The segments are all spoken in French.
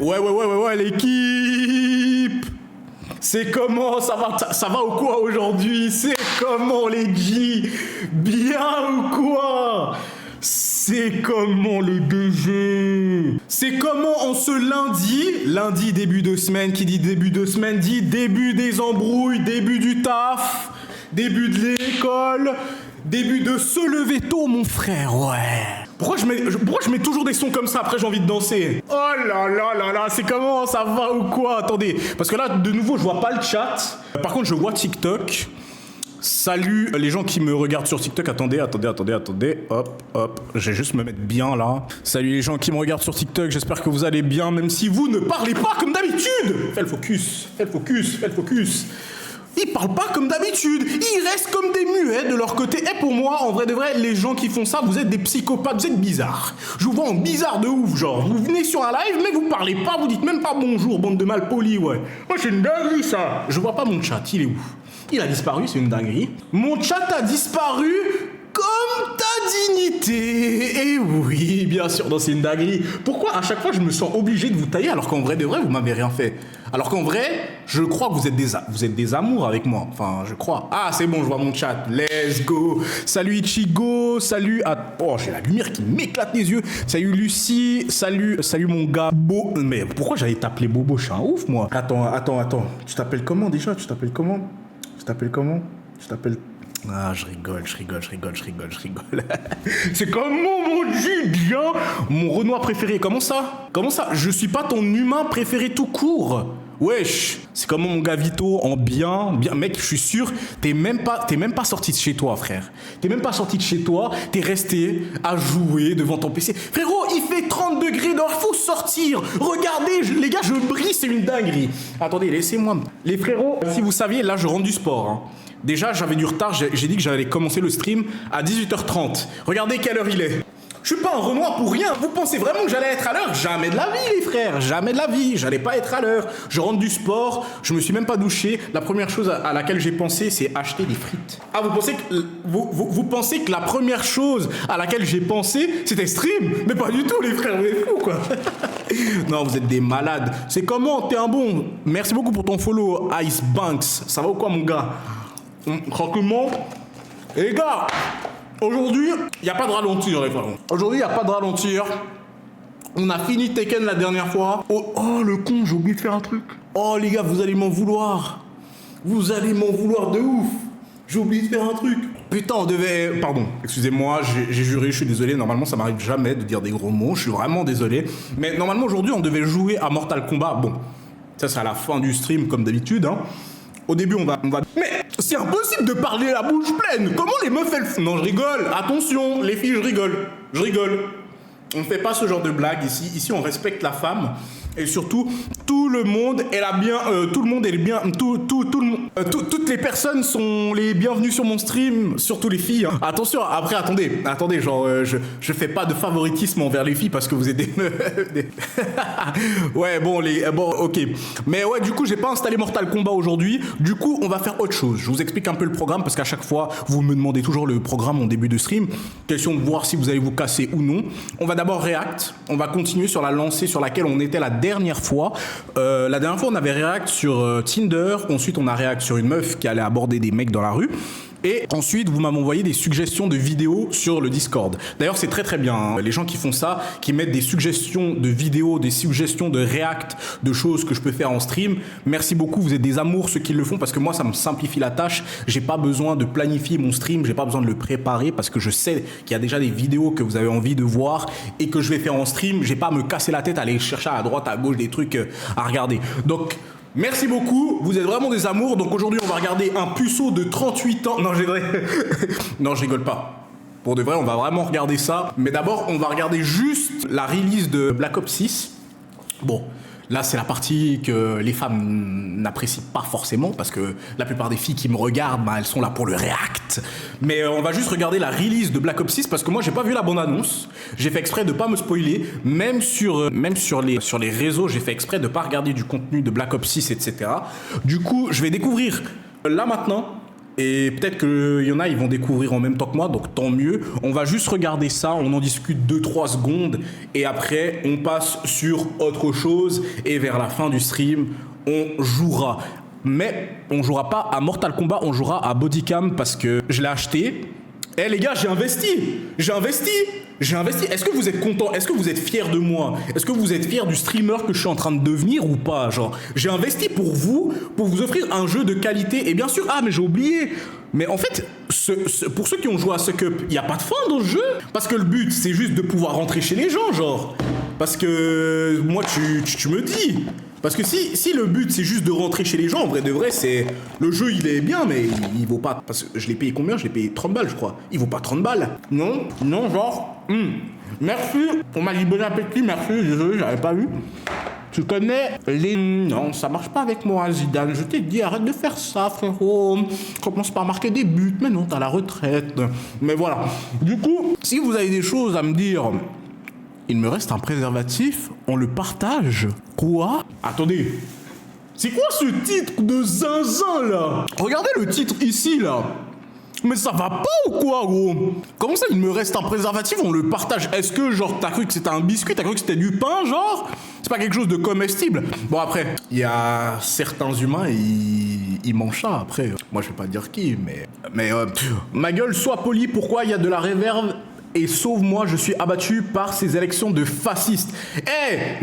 Ouais, l'équipe. C'est comment, ça va ou quoi aujourd'hui? C'est comment les G? Bien ou quoi? C'est comment le DG? C'est comment en ce lundi début de semaine, qui dit début de semaine dit début des embrouilles, début du taf, début de l'école, début de se lever tôt mon frère, ouais. Pourquoi je mets toujours des sons comme ça, après j'ai envie de danser? Oh là là là là, c'est comment, ça va ou quoi? Attendez, parce que là de nouveau je vois pas le chat, par contre je vois TikTok. Salut les gens qui me regardent sur TikTok, attendez, hop, je vais juste me mettre bien là. Salut les gens qui me regardent sur TikTok, j'espère que vous allez bien, même si vous ne parlez pas comme d'habitude. Fais le focus. Ils parlent pas comme d'habitude, ils restent comme des muets de leur côté. Et pour moi, en vrai de vrai, les gens qui font ça, vous êtes des psychopathes, vous êtes bizarres. Je vous vois en bizarre de ouf, genre, vous venez sur un live, mais vous parlez pas, vous dites même pas bonjour, bande de malpolis, ouais. Moi, c'est une dinguerie, ça. Je vois pas mon chat, il est où? Il a disparu, c'est une dinguerie. Mon chat a disparu comme ta dignité. Et oui, bien sûr, non, c'est une dinguerie. Pourquoi à chaque fois je me sens obligé de vous tailler alors qu'en vrai de vrai, vous m'avez rien fait? Alors qu'en vrai, je crois que vous êtes des amours avec moi. Enfin, je crois. Ah, c'est bon, je vois mon chat. Let's go. Salut Ichigo. Salut à... Oh, j'ai la lumière qui m'éclate les yeux. Salut Lucie. Salut mon gars. Mais pourquoi j'allais t'appeler Bobo? Je suis un ouf, moi. Attends. Tu t'appelles comment déjà? Ah, je rigole. C'est comment mon Dieu, bien. Mon Renoir préféré, comment ça? Je suis pas ton humain préféré tout court. Wesh, c'est comment mon gars Vito en bien. Mec, je suis sûr, t'es même pas sorti de chez toi, frère. T'es resté à jouer devant ton PC. Frérot, il fait 30 degrés dehors, faut sortir. Regardez, les gars, je brille, c'est une dinguerie. Attendez, laissez-moi. Les frérots, si vous saviez, là, je rentre du sport, hein. Déjà, j'avais du retard, j'ai dit que j'allais commencer le stream à 18h30. Regardez quelle heure il est. Je suis pas un Renoir pour rien. Vous pensez vraiment que j'allais être à l'heure? Jamais de la vie, les frères. Jamais de la vie. J'allais pas être à l'heure. Je rentre du sport. Je me suis même pas douché. La première chose à laquelle j'ai pensé, c'est acheter des frites. Ah, vous pensez que la première chose à laquelle j'ai pensé, c'était stream? Mais pas du tout, les frères. Vous êtes fous, quoi. Non, vous êtes des malades. C'est comment? T'es un bon. Merci beaucoup pour ton follow, Ice Banks. Ça va ou quoi, mon gars? Tranquillement. Et les gars, aujourd'hui, il n'y a pas de ralentir, les frères. Aujourd'hui, il n'y a pas de ralentir. On a fini Tekken la dernière fois. Oh, le con, j'ai oublié de faire un truc. Oh, les gars, vous allez m'en vouloir. Vous allez m'en vouloir de ouf. J'ai oublié de faire un truc. Putain, on devait... Pardon, excusez-moi, j'ai juré, je suis désolé. Normalement, ça m'arrive jamais de dire des gros mots. Je suis vraiment désolé. Mais normalement, aujourd'hui, on devait jouer à Mortal Kombat. Bon, ça, c'est à la fin du stream, comme d'habitude, hein. Au début, on va... Mais c'est impossible de parler la bouche pleine. Comment les meufs, elles... Non, je rigole. Attention, les filles, je rigole. On ne fait pas ce genre de blague ici. Ici, on respecte la femme. Et surtout, tout le monde est là bien... tout le monde est bien... toutes les personnes sont les bienvenues sur mon stream. Surtout les filles. Hein. Attention, après, attendez. Genre, je fais pas de favoritisme envers les filles parce que vous êtes des... Ouais, bon, ok. Mais ouais, du coup, j'ai pas installé Mortal Kombat aujourd'hui. Du coup, on va faire autre chose. Je vous explique un peu le programme parce qu'à chaque fois, vous me demandez toujours le programme en début de stream. Question de voir si vous allez vous casser ou non. On va d'abord react. On va continuer sur la lancée sur laquelle on était la dernière fois. La dernière fois, on avait react sur Tinder. Ensuite, on a react sur une meuf qui allait aborder des mecs dans la rue. Et ensuite, vous m'avez envoyé des suggestions de vidéos sur le Discord. D'ailleurs, c'est très très bien, hein. Les gens qui font ça, qui mettent des suggestions de vidéos, des suggestions de react, de choses que je peux faire en stream. Merci beaucoup, vous êtes des amours ceux qui le font parce que moi, ça me simplifie la tâche. J'ai pas besoin de planifier mon stream, j'ai pas besoin de le préparer parce que je sais qu'il y a déjà des vidéos que vous avez envie de voir et que je vais faire en stream. J'ai pas à me casser la tête, à aller chercher à droite, à gauche des trucs à regarder. Donc... Merci beaucoup, vous êtes vraiment des amours. Donc aujourd'hui, on va regarder un puceau de 38 ans. Non, non, je rigole pas. Pour de vrai, on va vraiment regarder ça. Mais d'abord, on va regarder juste la release de Black Ops 6. Bon, là, c'est la partie que les femmes n'apprécient pas forcément parce que la plupart des filles qui me regardent, bah, elles sont là pour le react. Mais on va juste regarder la release de Black Ops 6 parce que moi, j'ai pas vu la bande-annonce. J'ai fait exprès de pas me spoiler. Même sur les réseaux, j'ai fait exprès de pas regarder du contenu de Black Ops 6, etc. Du coup, je vais découvrir là maintenant. Et peut-être qu'il y en a, ils vont découvrir en même temps que moi, donc tant mieux. On va juste regarder ça, on en discute 2-3 secondes. Et après, on passe sur autre chose. Et vers la fin du stream, on jouera. Mais on jouera pas à Mortal Kombat, on jouera à Bodycam parce que je l'ai acheté. Eh les gars, j'ai investi. Est-ce que vous êtes content? Est-ce que vous êtes fiers de moi? Est-ce que vous êtes fiers du streamer que je suis en train de devenir ou pas? Genre, j'ai investi pour vous offrir un jeu de qualité. Et bien sûr, mais j'ai oublié. Mais en fait, pour ceux qui ont joué à Suck Up, il n'y a pas de fin dans le jeu. Parce que le but, c'est juste de pouvoir rentrer chez les gens, genre. Parce que moi, tu me dis. Parce que si le but c'est juste de rentrer chez les gens, en vrai de vrai, c'est. Le jeu il est bien, mais il vaut pas. Parce que je l'ai payé combien? Je l'ai payé 30 balles, je crois. Il vaut pas 30 balles. Non, genre. Merci. On m'a dit bon appétit, merci. Désolé, j'avais pas vu. Tu connais les... Non, ça marche pas avec moi, Zidane. Je t'ai dit, arrête de faire ça, frérot. Commence par marquer des buts. Mais non, t'as la retraite. Mais voilà. Du coup, si vous avez des choses à me dire... Il me reste un préservatif, on le partage. Quoi? Attendez. C'est quoi ce titre de zinzin là? Regardez le titre ici là. Mais ça va pas ou quoi, gros? Comment ça, il me reste un préservatif, on le partage? Est-ce que, genre, t'as cru que c'était un biscuit? T'as cru que c'était du pain, genre? C'est pas quelque chose de comestible? Bon, après, il y a certains humains, ils mangent ça, après. Moi, je vais pas dire qui, mais ma gueule, sois poli, pourquoi il y a de la réverb? Et sauve-moi, je suis abattu par ces élections de fascistes.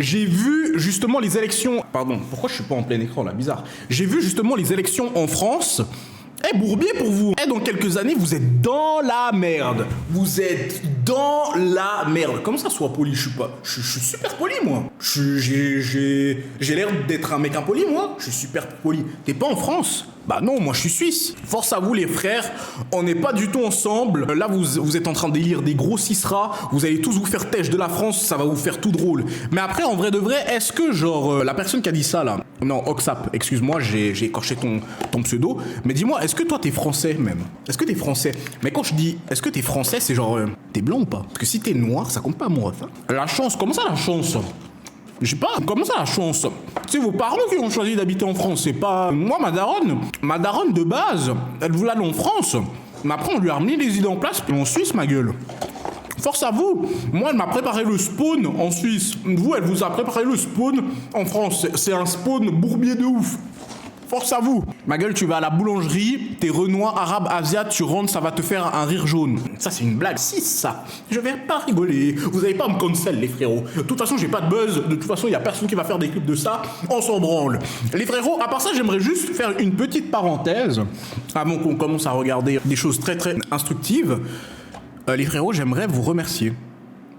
J'ai vu justement les élections... Pardon, pourquoi je suis pas en plein écran là? Bizarre. J'ai vu justement les élections en France. Bourbier pour vous. Dans quelques années, vous êtes dans la merde. Vous êtes dans la merde. Comment ça, sois poli? Je suis super poli, moi. J'ai l'air d'être un mec impoli, moi. Je suis super poli. T'es pas en France? Bah non, moi je suis suisse. Force à vous les frères, on n'est pas du tout ensemble. Là vous êtes en train de délire des gros ciceras, vous allez tous vous faire têche de la France, ça va vous faire tout drôle. Mais après en vrai de vrai, est-ce que genre la personne qui a dit ça là, non Oxap, excuse-moi, j'ai écorché ton pseudo, mais dis-moi, est-ce que toi t'es français même? Est-ce que t'es français? Mais quand je dis est-ce que t'es français, c'est genre t'es blanc ou pas? Parce que si t'es noir, ça compte pas mon ref. Hein. La chance, comment ça la chance? Je sais pas, comment ça la chance? C'est vos parents qui ont choisi d'habiter en France, c'est pas... Moi, ma daronne de base, elle voulait aller en France. Mais après, on lui a remis les idées en place, puis en Suisse, ma gueule. Force à vous. Moi, elle m'a préparé le spawn en Suisse. Vous, elle vous a préparé le spawn en France. C'est un spawn bourbier de ouf. Force à vous. Ma gueule, tu vas à la boulangerie, t'es renois, arabe, asiat, tu rentres, ça va te faire un rire jaune. Ça, c'est une blague. Si, ça. Je vais pas rigoler. Vous allez pas me cancel, les frérots. De toute façon, j'ai pas de buzz. De toute façon, il y a personne qui va faire des clips de ça. On s'en branle. Les frérots, à part ça, j'aimerais juste faire une petite parenthèse avant qu'on commence à regarder des choses très, très instructives. Les frérots, j'aimerais vous remercier.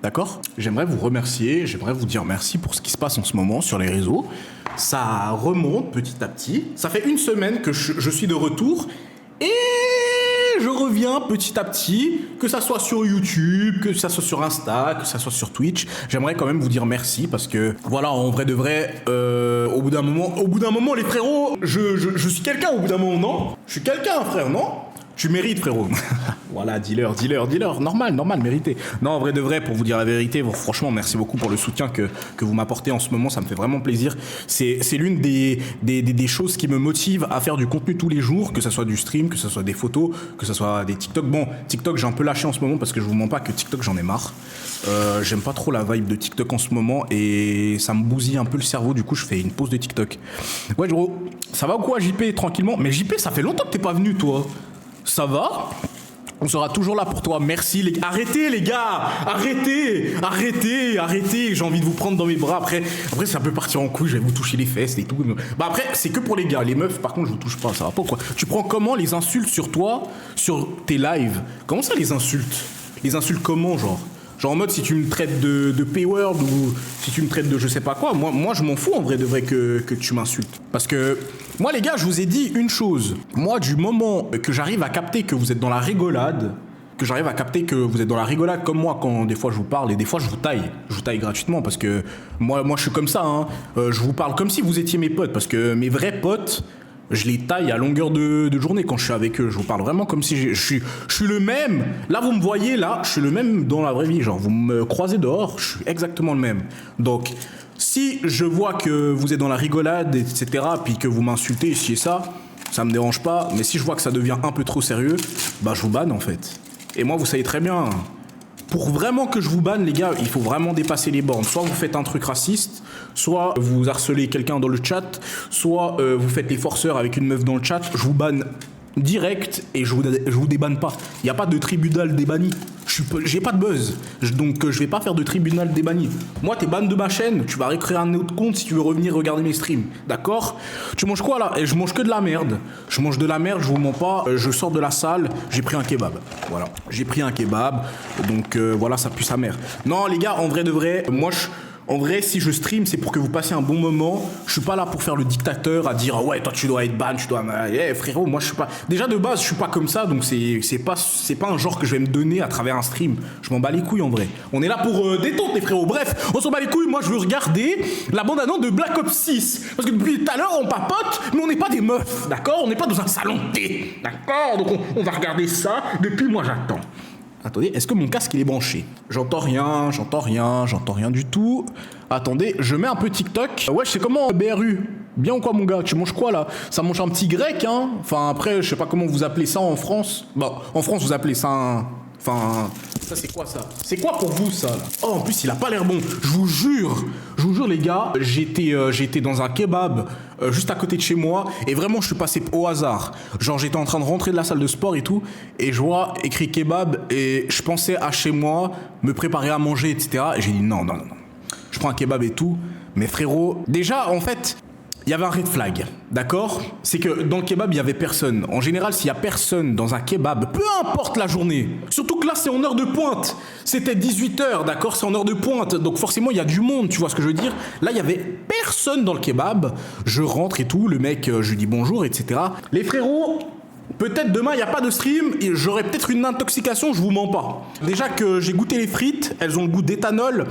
D'accord? J'aimerais vous remercier, j'aimerais vous dire merci pour ce qui se passe en ce moment sur les réseaux. Ça remonte petit à petit. Ça fait une semaine que je suis de retour et je reviens petit à petit, que ça soit sur YouTube, que ça soit sur Insta, que ça soit sur Twitch. J'aimerais quand même vous dire merci parce que voilà, en vrai de vrai, au bout d'un moment, les frérots, je suis quelqu'un au bout d'un moment, non? Je suis quelqu'un, frère, non? Tu mérites, frérot. Voilà, dealer. Normal, mérité. Non, en vrai de vrai, pour vous dire la vérité, franchement, merci beaucoup pour le soutien que vous m'apportez en ce moment, ça me fait vraiment plaisir. C'est l'une des choses qui me motive à faire du contenu tous les jours, que ça soit du stream, que ça soit des photos, que ça soit des TikTok. Bon, TikTok, j'ai un peu lâché en ce moment parce que je vous mens pas que TikTok, j'en ai marre. J'aime pas trop la vibe de TikTok en ce moment et ça me bousille un peu le cerveau, du coup, je fais une pause de TikTok. Ouais, gros, ça va ou quoi, JP, tranquillement? Mais JP, ça fait longtemps que t'es pas venu, toi. Ça va? On sera toujours là pour toi. Merci les gars. Arrêtez les gars. Arrêtez. J'ai envie de vous prendre dans mes bras. Après ça peut partir en couille. Je vais vous toucher les fesses et tout. Bah après c'est que pour les gars. Les meufs par contre je vous touche pas. Ça va pas quoi. Tu prends comment les insultes sur toi, sur tes lives? Comment ça les insultes? Les insultes comment genre? Genre en mode si tu me traites de P-word ou si tu me traites de je sais pas quoi, moi je m'en fous en vrai de vrai que tu m'insultes. Parce que moi les gars, je vous ai dit une chose. Moi du moment que j'arrive à capter que vous êtes dans la rigolade, comme moi quand des fois je vous parle et des fois je vous taille gratuitement parce que moi je suis comme ça hein. Je vous parle comme si vous étiez mes potes parce que mes vrais potes, je les taille à longueur de journée quand je suis avec eux. Je vous parle vraiment comme si je suis le même. Là, vous me voyez, là, je suis le même dans la vraie vie. Genre, vous me croisez dehors, je suis exactement le même. Donc, si je vois que vous êtes dans la rigolade, etc., puis que vous m'insultez, ici et ça, ça me dérange pas, mais si je vois que ça devient un peu trop sérieux, bah je vous banne en fait. Et moi, vous savez très bien, pour vraiment que je vous banne, les gars, il faut vraiment dépasser les bornes. Soit vous faites un truc raciste, soit vous harcelez quelqu'un dans le chat, soit vous faites les forceurs avec une meuf dans le chat, je vous banne direct et je vous débanne pas. Il n'y a pas de tribunal débanni. J'ai pas de buzz. Donc je vais pas faire de tribunal débanni. Moi, t'es ban de ma chaîne, tu vas récréer un autre compte si tu veux revenir regarder mes streams. D'accord? Tu manges quoi là? Et je mange que de la merde. Je mange de la merde, je vous mens pas. Je sors de la salle, j'ai pris un kebab. Voilà. J'ai pris un kebab. Donc voilà, ça pue sa mère. Non, les gars, en vrai de vrai, en vrai, si je stream, c'est pour que vous passiez un bon moment. Je suis pas là pour faire le dictateur, à dire ouais, toi tu dois être ban, tu dois. Frérot, moi je suis pas. Déjà de base, je suis pas comme ça, donc c'est pas un genre que je vais me donner à travers un stream. Je m'en bats les couilles en vrai. On est là pour détendre les frérots. Bref, on s'en bat les couilles. Moi, je veux regarder la bande-annonce de Black Ops 6 parce que depuis tout à l'heure, on papote, mais on n'est pas des meufs, d'accord? On n'est pas dans un salon de thé, d'accord? Donc on va regarder ça. Depuis, moi, j'attends. Attendez, est-ce que mon casque il est branché? J'entends rien du tout. Attendez, je mets un peu TikTok. Ouais, c'est comment BRU? Bien ou quoi mon gars? Tu manges quoi là? Ça mange un petit grec, hein? Enfin après, je sais pas comment vous appelez ça en France. Bon, en France vous appelez ça un... Enfin, ça c'est quoi ça? C'est quoi pour vous ça là? Oh en plus il a pas l'air bon. Je vous jure les gars, j'étais dans un kebab juste à côté de chez moi et vraiment je suis passé au hasard. Genre j'étais en train de rentrer de la salle de sport et tout et je vois écrit kebab et je pensais à chez moi, me préparer à manger etc. Et j'ai dit non. Je prends un kebab et tout. Mais frérot, déjà en fait... Il y avait un red flag, d'accord? C'est que dans le kebab, il y avait personne. En général, s'il y a personne dans un kebab, peu importe la journée, surtout que là, c'est en heure de pointe. C'était 18h, d'accord? C'est en heure de pointe. Donc forcément, il y a du monde, tu vois ce que je veux dire? Là, il y avait personne dans le kebab. Je rentre et tout, le mec, je lui dis bonjour, etc. Les frérots... Peut-être demain, il n'y a pas de stream, et j'aurai peut-être une intoxication, je vous mens pas. Déjà que j'ai goûté les frites, elles ont le goût d'éthanol.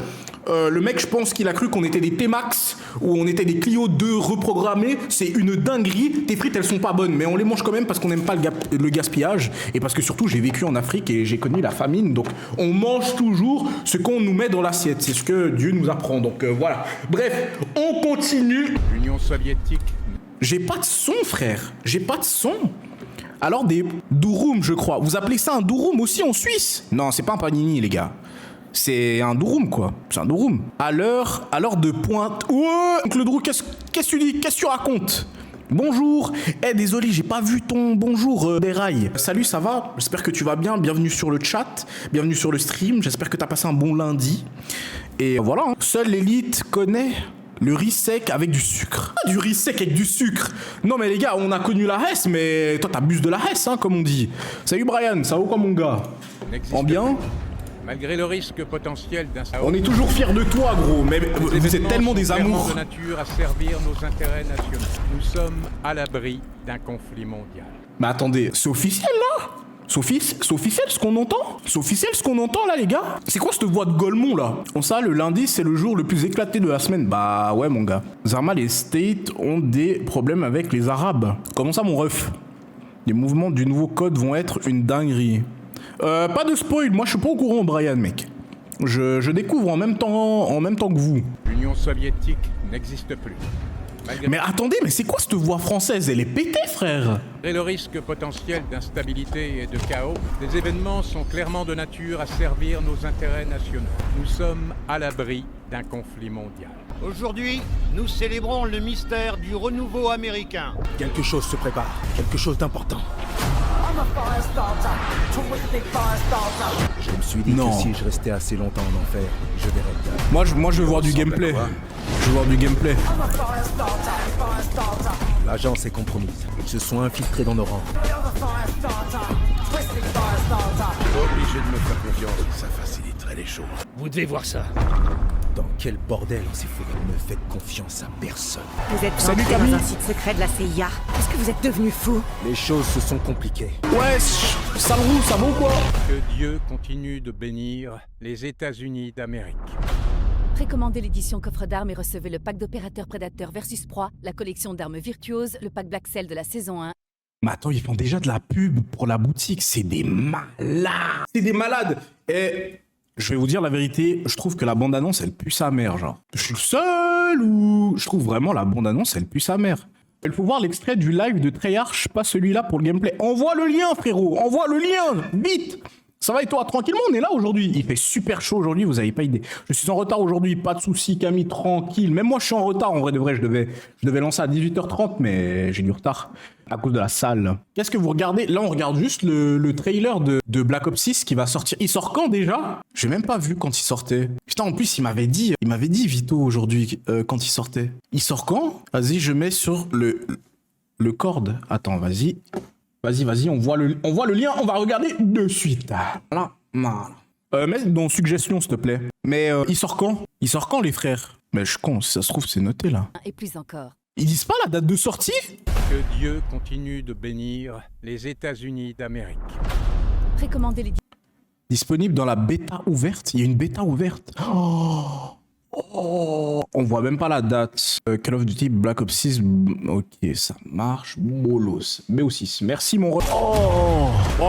Le mec, je pense qu'il a cru qu'on était des T-Max ou on était des Clio 2 reprogrammés. C'est une dinguerie. Tes frites, elles sont pas bonnes, mais on les mange quand même parce qu'on n'aime pas le gaspillage et parce que surtout, j'ai vécu en Afrique et j'ai connu la famine. Donc, on mange toujours ce qu'on nous met dans l'assiette. C'est ce que Dieu nous apprend. Donc, voilà. Bref, on continue. L'Union soviétique. J'ai pas de son, frère. J'ai pas de son. Alors des durum, je crois. Vous appelez ça un durum aussi en Suisse? Non, c'est pas un panini, les gars. C'est un durum, quoi. C'est un durum. À l'heure de pointe... Ouais. Donc le Drou, qu'est-ce que tu dis? Qu'est-ce que tu racontes? Bonjour. Désolé, j'ai pas vu ton bonjour, Beraï. Salut, ça va? J'espère que tu vas bien. Bienvenue sur le chat. Bienvenue sur le stream. J'espère que t'as passé un bon lundi. Et voilà. Hein. Seule l'élite connaît... Le riz sec avec du sucre. Du riz sec avec du sucre. Non mais les gars, on a connu la Hesse, mais toi t'abuses de la Hesse, hein, comme on dit. Salut Brian, ça va quoi mon gars? En bien? Malgré le risque potentiel d'un... On est toujours fiers de toi gros, mais vous êtes tellement des amours. De nature à servir nos intérêts nationaux. Nous sommes à l'abri d'un conflit mondial. Mais attendez, c'est officiel là? C'est officiel ce qu'on entend? C'est officiel ce qu'on entend là les gars? C'est quoi cette voix de Golemont là? On sait, le lundi c'est le jour le plus éclaté de la semaine. Bah ouais mon gars. Zarma, les States ont des problèmes avec les Arabes. Comment ça mon ref? Les mouvements du nouveau code vont être une dinguerie. Pas de spoil, moi je suis pas au courant Brian mec. Je découvre en même temps que vous. L'Union soviétique n'existe plus. Mais attendez, mais c'est quoi cette voix française? Elle est pétée, frère! Malgré le risque potentiel d'instabilité et de chaos, les événements sont clairement de nature à servir nos intérêts nationaux. Nous sommes à l'abri d'un conflit mondial. Aujourd'hui, nous célébrons le mystère du renouveau américain. Quelque chose se prépare, quelque chose d'important. Je me suis dit Non. que si je restais assez longtemps en enfer, je verrais bien. Moi je veux voir du gameplay. Je veux voir du gameplay. L'agence est compromise. Ils se sont infiltrés dans nos rangs. Obligé de me faire confiance, ça faciliterait les choses. Vous devez voir ça. Dans quel bordel on s'est foutu? Ne faites confiance à personne. Vous êtes Salut, entré Camille. dans un site secret de la CIA. Est-ce que vous êtes devenu fou? Les choses se sont compliquées. Wesh, sale roux, ça va ou quoi? Que Dieu continue de bénir les États-Unis d'Amérique. Précommandez l'édition coffre d'armes et recevez le pack d'opérateurs prédateurs versus proie, la collection d'armes virtuoses, le pack Black Cell de la saison 1. Mais attends, ils font déjà de la pub pour la boutique. C'est des malades. C'est des malades. Et je vais vous dire la vérité, je trouve que la bande-annonce, elle pue sa mère, genre. Je suis le seul ou... Je trouve vraiment la bande-annonce, elle pue sa mère. Il faut voir l'extrait du live de Treyarch, pas celui-là pour le gameplay. Envoie le lien, frérot. Envoie le lien. Vite. Ça va et toi? Tranquillement, on est là aujourd'hui. Il fait super chaud aujourd'hui, vous avez pas idée. Je suis en retard aujourd'hui, pas de soucis, Camille, tranquille. Même moi, je suis en retard, en vrai de vrai. Je devais lancer à 18h30, mais j'ai du retard à cause de la salle. Qu'est-ce que vous regardez? Là, on regarde juste le trailer de Black Ops 6 qui va sortir. Il sort quand déjà? J'ai même pas vu quand il sortait. Putain, en plus, il m'avait dit Vito aujourd'hui quand il sortait. Il sort quand? Vas-y, je mets sur le corde. Attends, vas-y. Vas-y, on voit le lien, on va regarder de suite. Voilà. Mets dans suggestion, s'il te plaît. Mais il sort quand? Il sort quand, les frères? Mais je suis con, si ça se trouve, c'est noté, là. Et plus encore. Ils disent pas la date de sortie? Que Dieu continue de bénir les États-Unis d'Amérique. Précommandez l'édition. Disponible dans la bêta ouverte. Il y a une bêta ouverte. Oh, on voit même pas la date. Call of Duty Black Ops 6. Ok, ça marche. Bolos. BO6. Merci mon Oh,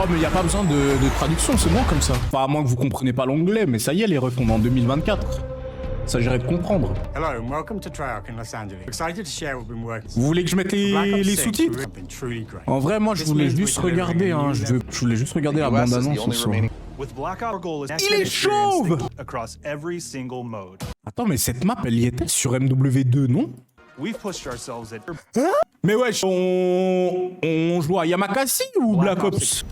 mais il n'y a pas besoin de traduction, c'est bon comme ça. Enfin, à moins que vous compreniez pas l'anglais, mais ça y est, les refs, on est en 2024. Ça s'agirait de comprendre. Hello and welcome to Treyarch in Los Angeles. Excited to share what we've been working. Vous voulez que je mette les sous-titres? En vrai, moi, je voulais juste regarder, hein. Je voulais juste regarder la bande-annonce ce soir. Il est chauve! Attends, mais cette map, elle y était sur MW2, non? Hein? Mais wesh, on joue à Yamakasi ou Black Ops?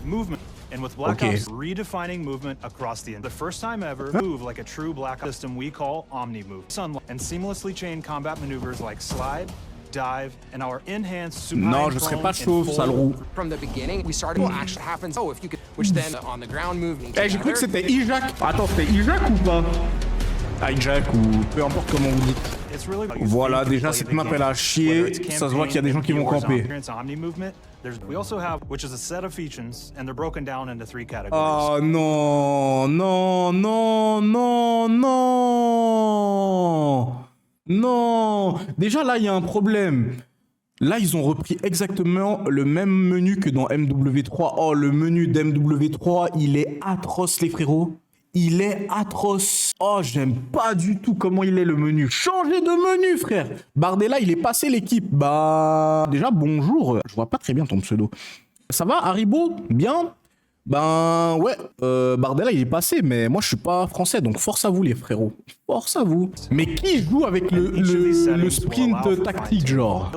And with Black Ops redefining movement across the first time ever, move like a true Black Ops system we call OmniMove. And seamlessly chain combat maneuvers like slide, dive, and our enhanced supine Non, je serais pas chauve, sale roux. From the beginning, we started what actually happens. Oh, if you could, which then on the ground moving. Eh, j'ai cru que c'était Hijack. Attends, c'était Hijack ou pas? Hijack ou peu importe comment vous dites. Voilà, déjà cette map elle a chier. Ça se voit qu'il y a des gens qui vont camper. Oh non, non, non, non, non. Non. Déjà là, il y a un problème. Là, ils ont repris exactement le même menu que dans MW3. Oh, le menu d'MW3, il est atroce, les frérots. Il est atroce. Oh, j'aime pas du tout comment il est le menu. Changez de menu, frère. Bardella, il est passé l'équipe. Bah, déjà, bonjour. Je vois pas très bien ton pseudo. Ça va, Haribo? Bien? Ben, ouais. Bardella, il est passé, mais moi, je suis pas français, donc force à vous, les frérots. Force à vous. Mais qui joue avec le sprint tactique, genre?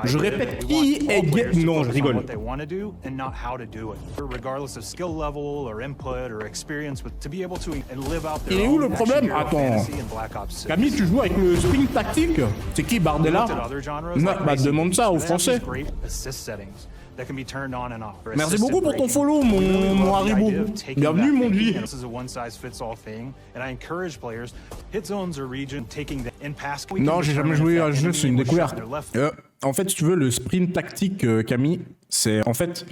Je répète, qui est... Non, je rigole. Il est où le problème? Attends. Camille, tu joues avec le sprint tactique? C'est qui, Bardella? Non, bah, demande ça aux Français. Merci beaucoup pour ton follow, mon Haribo. Bienvenue, mon G. Non, j'ai jamais joué à ce jeu, c'est une découverte. En fait, si tu veux, le sprint tactique, Camille, c'est en fait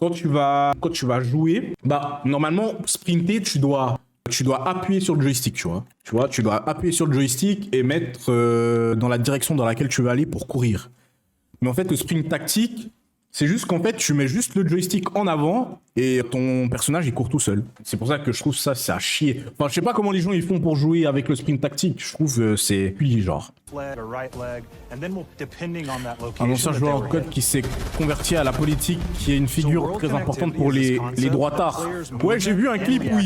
quand tu vas jouer, bah normalement sprinter, tu dois appuyer sur le joystick, tu vois. Tu dois appuyer sur le joystick et mettre dans la direction dans laquelle tu veux aller pour courir. Mais en fait, le sprint tactique, c'est juste qu'en fait, tu mets juste le joystick en avant et ton personnage, il court tout seul. C'est pour ça que je trouve ça à chier. Enfin, je sais pas comment les gens ils font pour jouer avec le sprint tactique. Je trouve c'est pli, genre. Un ancien joueur en code qui s'est converti à la politique, qui est une figure très importante pour les droitards. Ouais, j'ai vu un clip où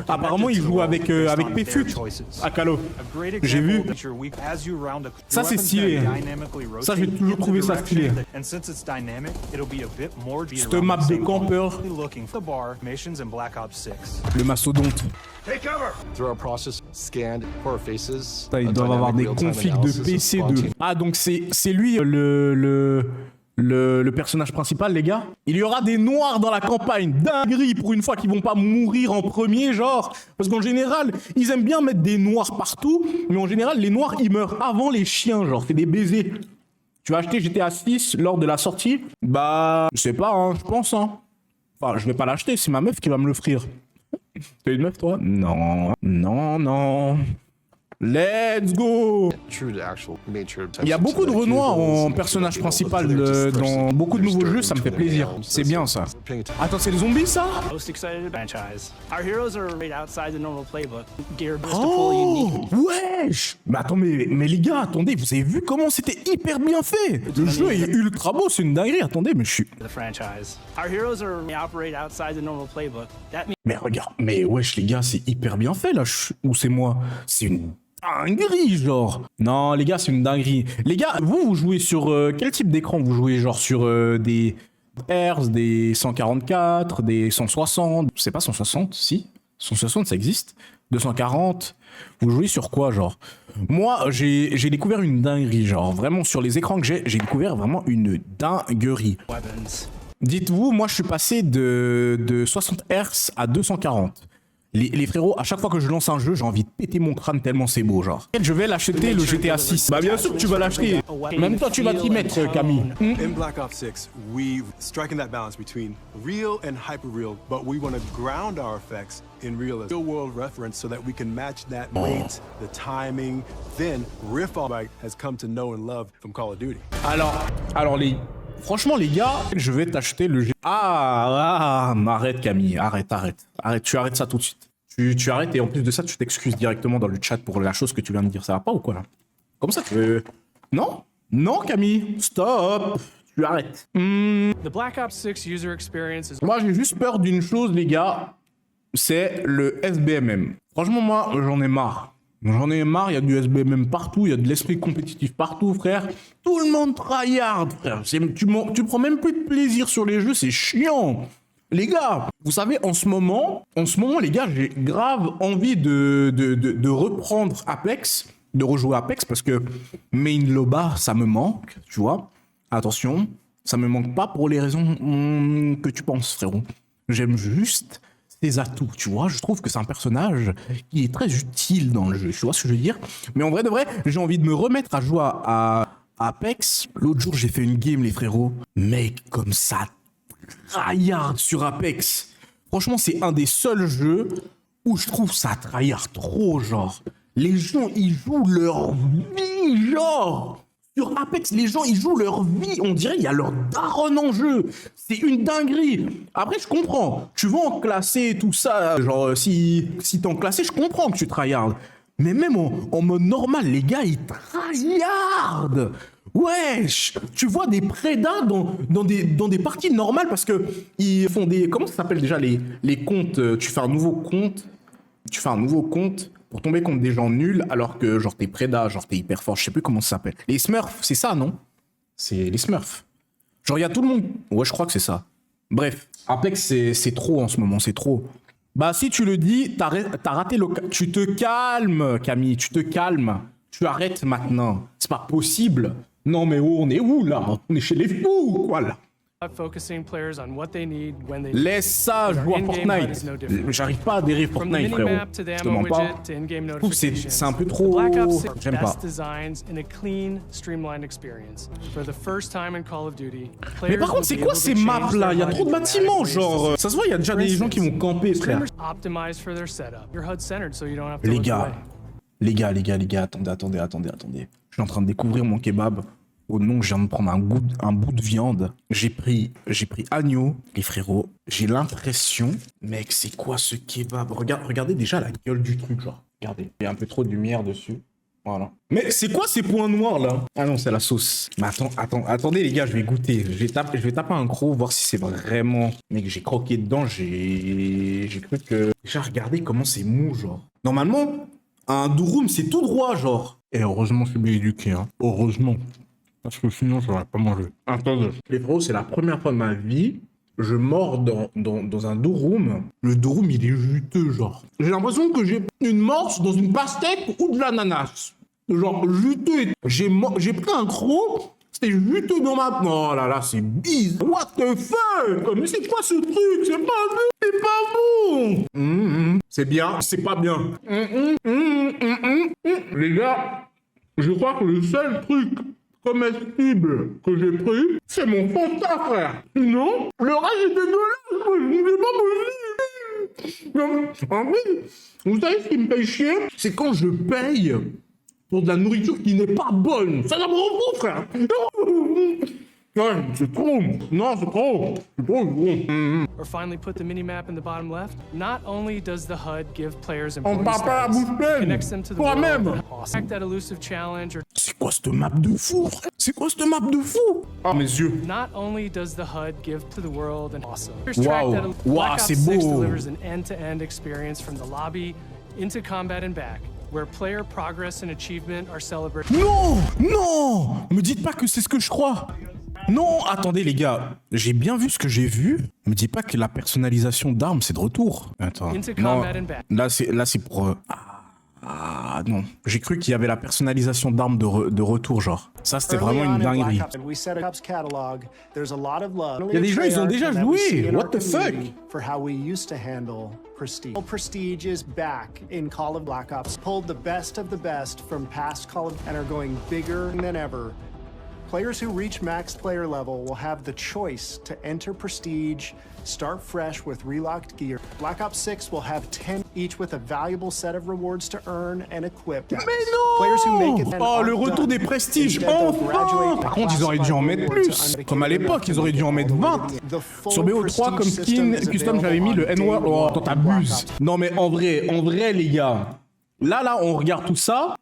apparemment il joue avec Pfut à Calo. J'ai vu. Ça c'est stylé. Ça j'ai toujours trouvé ça stylé. Cette map de campeur. Le mastodonte. Ça, ils doivent avoir des configs de PC2. Ah, donc c'est lui le personnage principal, les gars. Il y aura des noirs dans la campagne. Dinguerie, pour une fois qu'ils vont pas mourir en premier, genre. Parce qu'en général, ils aiment bien mettre des noirs partout. Mais en général, les noirs, ils meurent avant les chiens, genre. C'est des baisers. Tu vas acheter GTA 6 lors de la sortie? Bah, je sais pas, hein, je pense, hein. Enfin, je vais pas l'acheter, c'est ma meuf qui va me l'offrir. T'es une meuf, toi? Non. Non, non. Let's go. True to actual nature. Il y a beaucoup de Renoir en personnage principal dans beaucoup de nouveaux jeux, ça me fait plaisir. C'est bien ça. Attends, c'est les zombies ça? Most excited franchise. Our heroes are right outside the normal playbook, geared to pull unique. Oh, wesh! Mais attends, mais les gars, attendez, vous avez vu comment c'était hyper bien fait? Le jeu est ultra beau, c'est une dinguerie. Attendez, mais je suis... The franchise. Our heroes are operate outside the normal playbook. That means Mais regarde, mais wesh les gars, c'est hyper bien fait là. Ou c'est moi? C'est une dinguerie, genre. Non, les gars, c'est une dinguerie. Les gars, vous jouez sur quel type d'écran? Vous jouez genre sur des Hz, des 144, des 160? C'est pas 160, si? 160, ça existe. 240. Vous jouez sur quoi, genre? Moi, j'ai découvert une dinguerie, genre. Vraiment, sur les écrans que j'ai découvert vraiment une dinguerie. weapons. Dites-vous, moi, je suis passé de 60 Hz à 240. Les frérots, à chaque fois que je lance un jeu, j'ai envie de péter mon crâne tellement c'est beau, genre. Je vais l'acheter, le GTA 6. Bah bien sûr que tu vas l'acheter. Même toi, tu vas t'y mettre, Camille. In Black Ops 6, we've striking that balance between real and hyper-real, but we want to ground our effects in real-world reference so that we can match that weight, the timing, then riff all right has come to know and love from Call of Duty. Alors franchement, les gars, je vais t'acheter le... Arrête, Camille, arrête, tu arrêtes ça tout de suite. Tu arrêtes et en plus de ça, tu t'excuses directement dans le chat pour la chose que tu viens de dire. Ça va pas ou quoi, là? Comme ça, tu veux... Non, Camille, stop. Tu arrêtes. The Black Ops 6 user experience is Moi, j'ai juste peur d'une chose, les gars. C'est le SBMM. Franchement, moi, j'en ai marre. J'en ai marre, il y a du SBMM partout, il y a de l'esprit compétitif partout, frère. Tout le monde tryhard, frère. Tu prends même plus de plaisir sur les jeux, c'est chiant. Les gars, vous savez, en ce moment, les gars, j'ai grave envie de reprendre Apex, de rejouer Apex, parce que Main Loba, ça me manque, tu vois. Attention, ça me manque pas pour les raisons que tu penses, frérot. J'aime juste ses atouts, tu vois. Je trouve que c'est un personnage qui est très utile dans le jeu, tu vois ce que je veux dire. Mais en vrai de vrai, j'ai envie de me remettre à jouer à Apex. L'autre jour, j'ai fait une game, les frérots. Mec, comme ça, tryhard sur Apex. Franchement, c'est un des seuls jeux où je trouve ça tryhard trop, genre. Les gens, ils jouent leur vie, genre. Sur Apex, les gens, ils jouent leur vie. On dirait qu'il y a leur daronne en jeu. C'est une dinguerie. Après, je comprends. Tu vas en classer, tout ça. Genre, si t'es en classé, je comprends que tu tryhardes. Mais même en mode normal, les gars, ils tryhardent. Wesh. Tu vois des prédas dans des parties normales parce que ils font des... Comment ça s'appelle déjà les comptes? Tu fais un nouveau compte pour tomber contre des gens nuls alors que genre t'es prédat, genre t'es hyper fort, je sais plus comment ça s'appelle. Les Smurfs, c'est ça, non? C'est les Smurfs. Genre il y a tout le monde... Ouais, je crois que c'est ça. Bref, Apex c'est trop en ce moment, c'est trop. Bah si tu le dis, t'as raté le... Tu te calmes, Camille, tu te calmes. Tu arrêtes maintenant. C'est pas possible. Non mais oh, on est où là? On est chez les fous ou quoi là? focusing players on what they need when they Laisse ça, je joue à Fortnite. J'arrive pas à adhérer Fortnite, frérot. Je te mens pas. Je trouve que c'est un peu trop... J'aime pas. Mais par contre, c'est quoi ces maps là? Il y a trop de bâtiments, genre... Ça se voit, il y a déjà des gens qui vont camper, frère. Les gars, attendez. Je suis en train de découvrir mon kebab. Oh non, je viens de prendre un bout de viande. J'ai pris agneau. Les frérots, j'ai l'impression... Mec, c'est quoi ce kebab? Regardez déjà la gueule du truc, genre. Regardez, il y a un peu trop de lumière dessus. Voilà. Mais c'est quoi ces points noirs, là? Ah non, c'est la sauce. Mais attendez, les gars, je vais goûter. Je vais taper un croc, voir si c'est vraiment... Mec, j'ai croqué dedans, j'ai cru que... Déjà, regardez comment c'est mou, genre. Normalement, un durum, c'est tout droit, genre. Et heureusement, je suis bien éduqué, hein. Heureusement. Parce que sinon, je n'aurais pas mangé. Attendez. Les frères, c'est la première fois de ma vie, je mords dans un durum. Le durum, il est juteux, genre. J'ai l'impression que j'ai une morse dans une pastèque ou de l'ananas. Genre, juteux. J'ai pris un croc, c'était juteux dans ma... Oh là là, c'est bise. What the fuck? Mais c'est quoi ce truc? C'est pas bon. C'est bien, c'est pas bien. Les gars, je crois que le seul truc comestible que j'ai pris, c'est mon Fanta, frère. Non, le reste est dégueulasse, c'est pas possible. En vrai, vous savez ce qui me fait chier? C'est quand je paye pour de la nourriture qui n'est pas bonne. Ça me rend fou, frère. Ouais, c'est trop. Non, c'est trop. C'est trop bon. Or finally put the mini-map in the bottom left. Not only does the HUD give players On important parle pas à stats, bouche pleine. connects them to the Toi-même. world, awesome. That elusive challenge or C'est quoi cette map de fou, frère? C'est quoi cette map de fou? Ah, mes yeux. not only does the HUD give to the world an awesome. Wow. Wow, Black Ops c'est 6 beau. delivers an end-to-end experience from the lobby into combat and back, where player progress and achievement are celebrated. Non, non, me dites pas que c'est ce que je crois. Non, attendez les gars, j'ai bien vu ce que j'ai vu. Me dis pas que la personnalisation d'armes c'est de retour. Attends, Into non, combat and back. là c'est pour. Non, j'ai cru qu'il y avait la personnalisation d'armes de retour genre. Ça c'était vraiment une dinguerie. Il y a des gens ils ont déjà joué. What the fuck? For how we used to handle Prestige. Prestige is back in Call of Black Ops. Pulled the best of the best from past Call of and are going bigger than ever. Players who reach max player level will have the choice to enter Prestige, start fresh with relocked gear. Black Ops 6 will have 10 each with a valuable set of rewards to earn and equip. Mais non! Players who make it Oh, le retour des prestiges, enfin! Par contre, ils auraient dû en mettre plus. Comme à l'époque, ils auraient dû en mettre 20. Sur BO3, comme skin custom, j'avais mis le N-word. Oh, attends, t'abuses. Non, mais en vrai, les gars. Là, on regarde tout ça.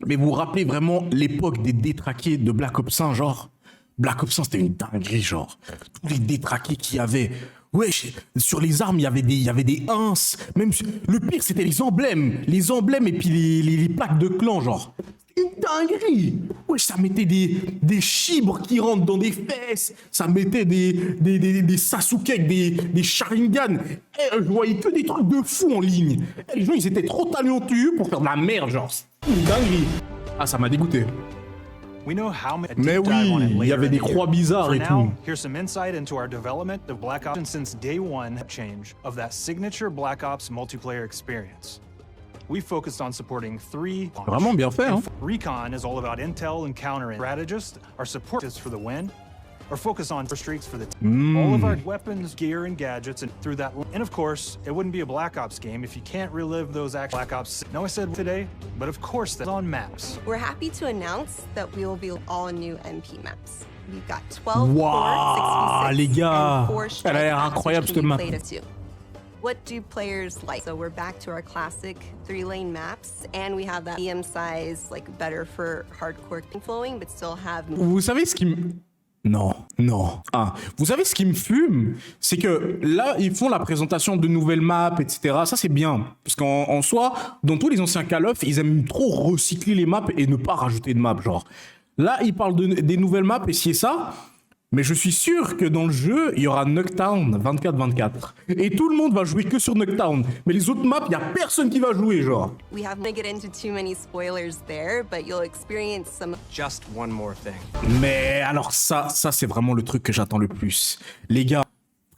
Mais vous vous rappelez vraiment l'époque des détraqués de Black Ops 1, genre? Black Ops 1, c'était une dinguerie, genre. Tous les détraqués qu'il y avait. Ouais, sur les armes, il y avait des ins. Même, le pire, c'était les emblèmes. Les emblèmes et puis les plaques de clan, genre. Une dinguerie. Ouais, ça mettait des chibres qui rentrent dans des fesses. Ça mettait des Sasuke avec des Sharingan. Et je voyais que des trucs de fou en ligne. Et les gens, ils étaient trop talentueux pour faire de la merde, genre. C'était une dinguerie. Ah, ça m'a dégoûté. Mais oui, il y avait des croix bizarres et tout. Here's some insight into our development of Black Ops since day one change of that signature Black Ops multiplayer experience. We focused on supporting 3. Vraiment bien fait, hein. Recon is all about intel and counter strategists. Our support is for the win. Or focus on streaks for the team. All of our weapons, gear, and gadgets, and through that. And of course, it wouldn't be a Black Ops game if you can't relive those Black Ops. No, I said today, but of course that's on maps. We're happy to announce that we will be all new MP maps. We've got 12 Wow, les gars, elle a l'air incroyable cette map. What do players like? So we're back to our classic 3-lane maps, and we have that medium size, like better for hardcore flowing, but still have. Vous savez ce qui me... Non. Ah, vous savez ce qui me fume? C'est que là, ils font la présentation de nouvelles maps, etc. Ça, c'est bien. Parce qu'en soi, dans tous les anciens Call of, ils aiment trop recycler les maps et ne pas rajouter de maps, genre. Là, ils parlent des nouvelles maps et si et ça. Mais je suis sûr que dans le jeu, il y aura Nuketown 24-24. Et tout le monde va jouer que sur Nuketown. Mais les autres maps, il n'y a personne qui va jouer, genre. We haven't get into too many spoilers there, but you'll experience some. Just one more thing. Mais alors ça c'est vraiment le truc que j'attends le plus. Les gars,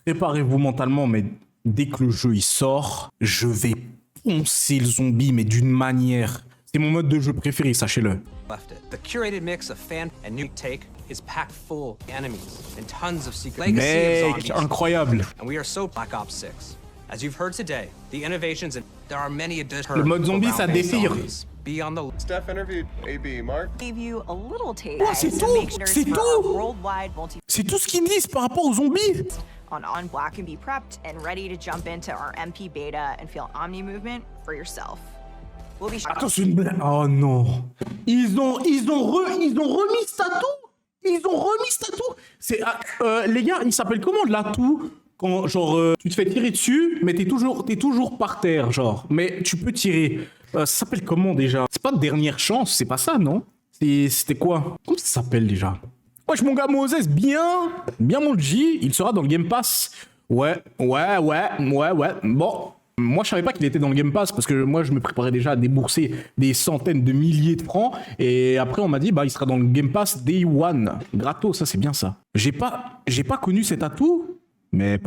préparez-vous mentalement, mais dès que le jeu il sort, je vais poncer le zombie, mais d'une manière. C'est mon mode de jeu préféré, sachez-le. The curated mix of fan and new take is packed full of enemies and tons of secret legacy of zombies. Incroyable. And we are so Black Ops 6. As you've heard today, the innovations and there are many additions. Le mode zombie, ça défire. Be on the Steph interviewed AB, Mark. Gave you a little taste. Oh, c'est tout. C'est tout ce qu'ils disent par rapport aux zombies. On Black and be prepped and ready to jump into our MP beta and feel Omni movement for yourself. Attends, c'est une blague. Oh non. Ils ont remis Statou. Ils ont remis Statou. C'est les gars, il s'appelle comment l'atout quand genre tu te fais tirer dessus, mais t'es toujours par terre, genre. Mais tu peux tirer. Ça s'appelle comment déjà? C'est pas dernière chance, c'est pas ça, non? C'était quoi? Comment ça s'appelle déjà? Wesh mon gars Moses, bien mon G, il sera dans le Game Pass. Ouais. Bon. Moi, je savais pas qu'il était dans le Game Pass parce que moi, je me préparais déjà à débourser des centaines de milliers de francs. Et après, on m'a dit, bah, il sera dans le Game Pass Day One. Gratos, ça, c'est bien ça. J'ai pas connu cet atout, mais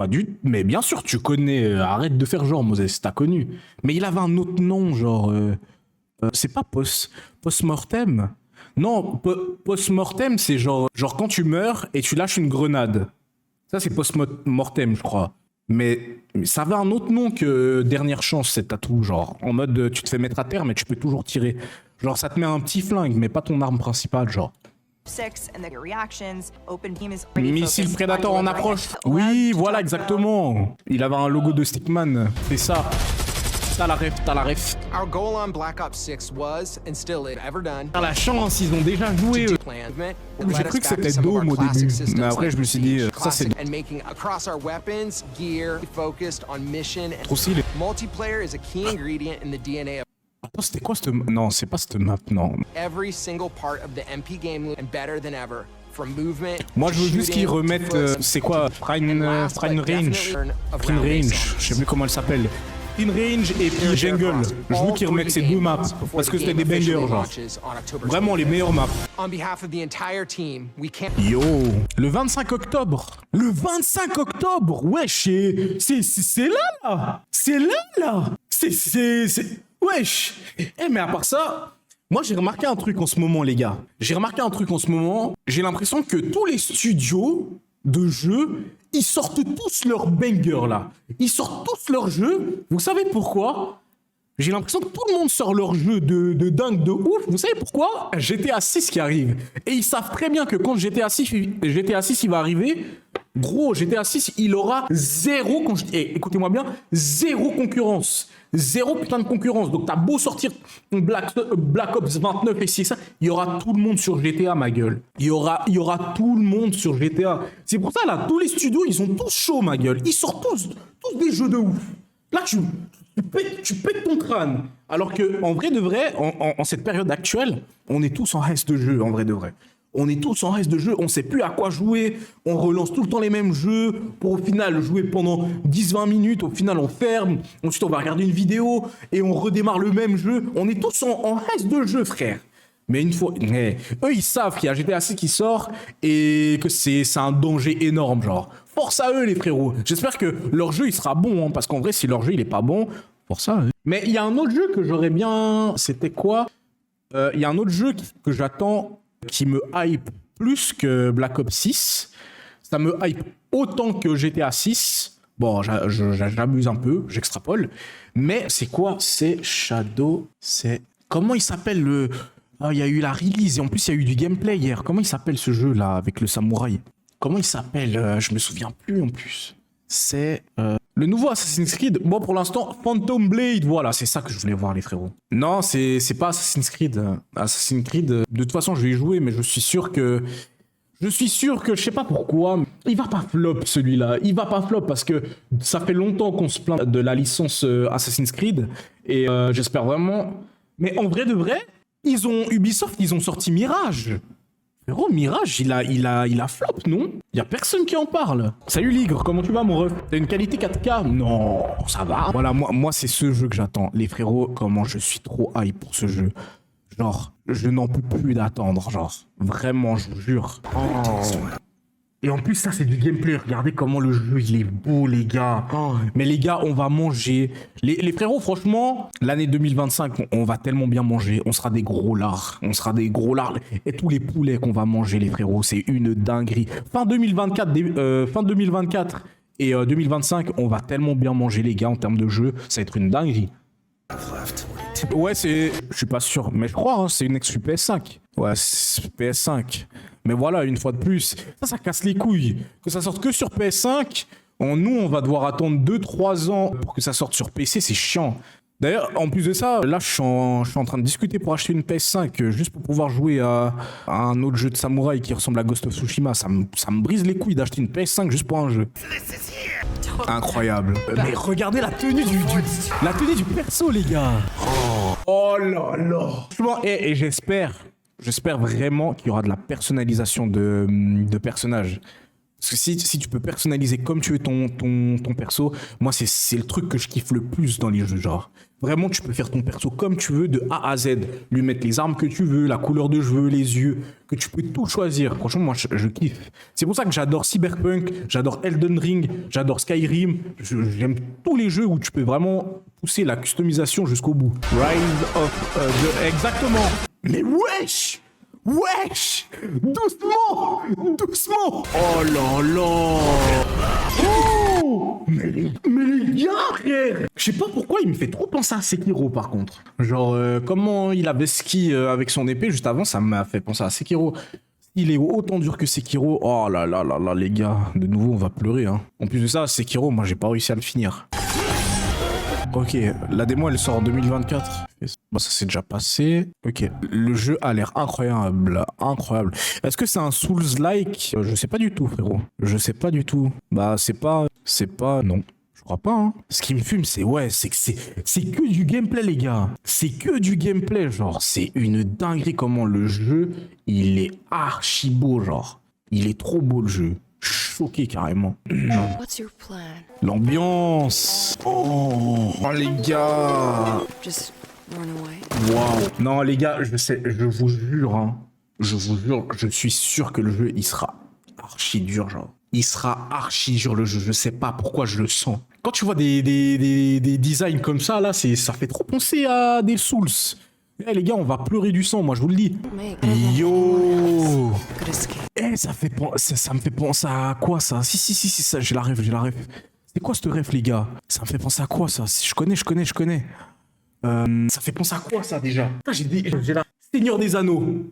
mais bien sûr, tu connais. Arrête de faire genre, Moses, t'as connu. Mais il avait un autre nom, genre. C'est pas post-mortem. Non, post-mortem, c'est genre quand tu meurs et tu lâches une grenade. Ça, c'est post-mortem, je crois. Mais ça avait un autre nom que Dernière Chance, cette tatou, genre. En mode, tu te fais mettre à terre, mais tu peux toujours tirer. Genre, ça te met un petit flingue, mais pas ton arme principale, genre. Missile Predator en approche. Oui, voilà, exactement. Il avait un logo de Stickman. C'est ça. T'as la ref. Our goal on Black Ops 6 was, and still is, ever done. T'as la chance, ils ont déjà joué. J'ai cru que c'était Dome au début, mais après je me suis dit, ça c'est... And making across our weapons, gear, focused on mission. Trop stylé. Multiplayer is a key ingredient in the DNA of... Attends, c'était quoi cette... Non, c'est pas cette map, non. Every single part of the MP game loop and better than ever. From movement, moi je veux juste qu'ils remettent, c'est quoi, Prime Range. Je sais plus comment elle s'appelle. In Range et puis Jungle. Je veux qu'ils remettent ces deux maps parce que c'était des bangers, genre. Vraiment les meilleures maps. Yo, le 25 octobre. Le 25 octobre. Wesh, c'est là. C'est là. C'est wesh. Eh mais à part ça, moi j'ai remarqué un truc en ce moment, les gars. J'ai l'impression que tous les studios de jeux, ils sortent tous leurs bangers là. Ils sortent tous leurs jeux. Vous savez pourquoi? J'ai l'impression que tout le monde sort leur jeu de dingue, de ouf. Vous savez pourquoi? GTA 6 qui arrive. Et ils savent très bien que quand GTA 6 il va arriver, gros, GTA 6, il aura zéro... écoutez-moi bien, zéro concurrence. Zéro putain de concurrence. Donc t'as beau sortir Black Ops 29 et si ça, il y aura tout le monde sur GTA, ma gueule. Il y aura tout le monde sur GTA. C'est pour ça là, tous les studios, ils sont tous chauds, ma gueule. Ils sortent tous des jeux de ouf. Là, tu pètes ton crâne. Alors que en vrai de vrai, en cette période actuelle, on est tous en reste de jeu, en vrai de vrai. On est tous en reste de jeu, on sait plus à quoi jouer, on relance tout le temps les mêmes jeux pour au final jouer pendant 10-20 minutes, au final on ferme, ensuite on va regarder une vidéo et on redémarre le même jeu. On est tous en reste de jeu, frère. Mais une fois, eux ils savent qu'il y a GTA 6 qui sort et que c'est un danger énorme, genre. Force à eux les frérots. J'espère que leur jeu il sera bon, hein, parce qu'en vrai si leur jeu il est pas bon, force à eux. Mais il y a un autre jeu que j'aurais bien... C'était quoi? Il y a un autre jeu que j'attends qui me hype plus que Black Ops 6. Ça me hype autant que GTA 6. Bon, j'abuse un peu, j'extrapole. Mais c'est quoi? C'est Shadow... C'est... Comment il s'appelle le... Ah, il y a eu la release et en plus il y a eu du gameplay hier. Comment il s'appelle ce jeu là avec le samouraï? Comment il s'appelle? Je me souviens plus en plus. C'est le nouveau Assassin's Creed. Bon, pour l'instant, Phantom Blade. Voilà, c'est ça que je voulais voir, les frérots. Non, c'est pas Assassin's Creed. Assassin's Creed, de toute façon, je vais y jouer, mais je suis sûr que, je sais pas pourquoi, il va pas flop celui-là. Il va pas flop parce que ça fait longtemps qu'on se plaint de la licence Assassin's Creed. Et j'espère vraiment. Mais en vrai de vrai, Ubisoft, ils ont sorti Mirage. Frérot, Mirage, il a flop, non? Y a personne qui en parle. Salut Ligre, comment tu vas mon ref? T'as une qualité 4K? Non, ça va. Voilà, moi c'est ce jeu que j'attends. Les frérots, comment je suis trop hype pour ce jeu. Genre, je n'en peux plus d'attendre, genre. Vraiment, je vous jure. Oh. Et en plus, ça, c'est du gameplay. Regardez comment le jeu, il est beau, les gars. Oh. Mais les gars, on va manger. Les frérots, franchement, l'année 2025, on va tellement bien manger. On sera des gros lards. Et tous les poulets qu'on va manger, les frérots, c'est une dinguerie. Fin 2024 et 2025, on va tellement bien manger, les gars, en termes de jeu. Ça va être une dinguerie. Ouais, je suis pas sûr, mais je crois, hein, c'est une exclu PS5. Ouais, PS5. Mais voilà, une fois de plus, ça casse les couilles. Que ça sorte que sur PS5, nous, on va devoir attendre 2-3 ans pour que ça sorte sur PC, c'est chiant. D'ailleurs, en plus de ça, là, je suis en train de discuter pour acheter une PS5 juste pour pouvoir jouer à un autre jeu de samouraï qui ressemble à Ghost of Tsushima. Ça me brise les couilles d'acheter une PS5 juste pour un jeu. Incroyable. Mais regardez la tenue du perso, les gars. Oh là là. Franchement, et j'espère vraiment qu'il y aura de la personnalisation de personnages. Parce que si tu peux personnaliser comme tu veux ton perso, moi c'est le truc que je kiffe le plus dans les jeux, genre. Vraiment, tu peux faire ton perso comme tu veux, de A à Z. Lui mettre les armes que tu veux, la couleur de cheveux, les yeux, que tu peux tout choisir. Franchement, moi je kiffe. C'est pour ça que j'adore Cyberpunk, j'adore Elden Ring, j'adore Skyrim. J'aime tous les jeux où tu peux vraiment pousser la customisation jusqu'au bout. Rise of exactement. Mais wesh! Doucement! Oh là là! Oh! mais les gars, frère. Je sais pas pourquoi il me fait trop penser à Sekiro par contre. Genre, comment il avait ski avec son épée juste avant, ça m'a fait penser à Sekiro. Il est autant dur que Sekiro. Oh là là là là, les gars. De nouveau, on va pleurer. Hein. En plus de ça, Sekiro, moi, j'ai pas réussi à le finir. Ok, la démo, elle sort en 2024. Bon, ça s'est déjà passé. Ok, le jeu a l'air incroyable. Incroyable. Est-ce que c'est un Souls-like? Je sais pas du tout, frérot. Je sais pas du tout. Bah, c'est pas... Non. Je crois pas, hein. Ce qui me fume, c'est que du gameplay, les gars. C'est que du gameplay, genre. C'est une dinguerie comment le jeu, il est archi beau, genre. Il est trop beau, le jeu. Choqué, carrément. What's your plan? L'ambiance. Oh, les gars. Just run away. Waouh. Non, les gars, je vous jure, hein. Je vous jure, je suis sûr que le jeu, il sera archi dur, genre. Il sera archi dur, le jeu. Je sais pas pourquoi je le sens. Quand tu vois des designs comme ça, là, ça fait trop penser à des Souls. Eh les gars, on va pleurer du sang, moi je vous le dis. Yo. Ça me fait penser à quoi ça? Si, ça, j'ai la rêve. C'est quoi ce rêve, les gars? Ça me fait penser à quoi ça? Je connais. Ça fait penser à quoi ça déjà? J'ai la Seigneur des Anneaux.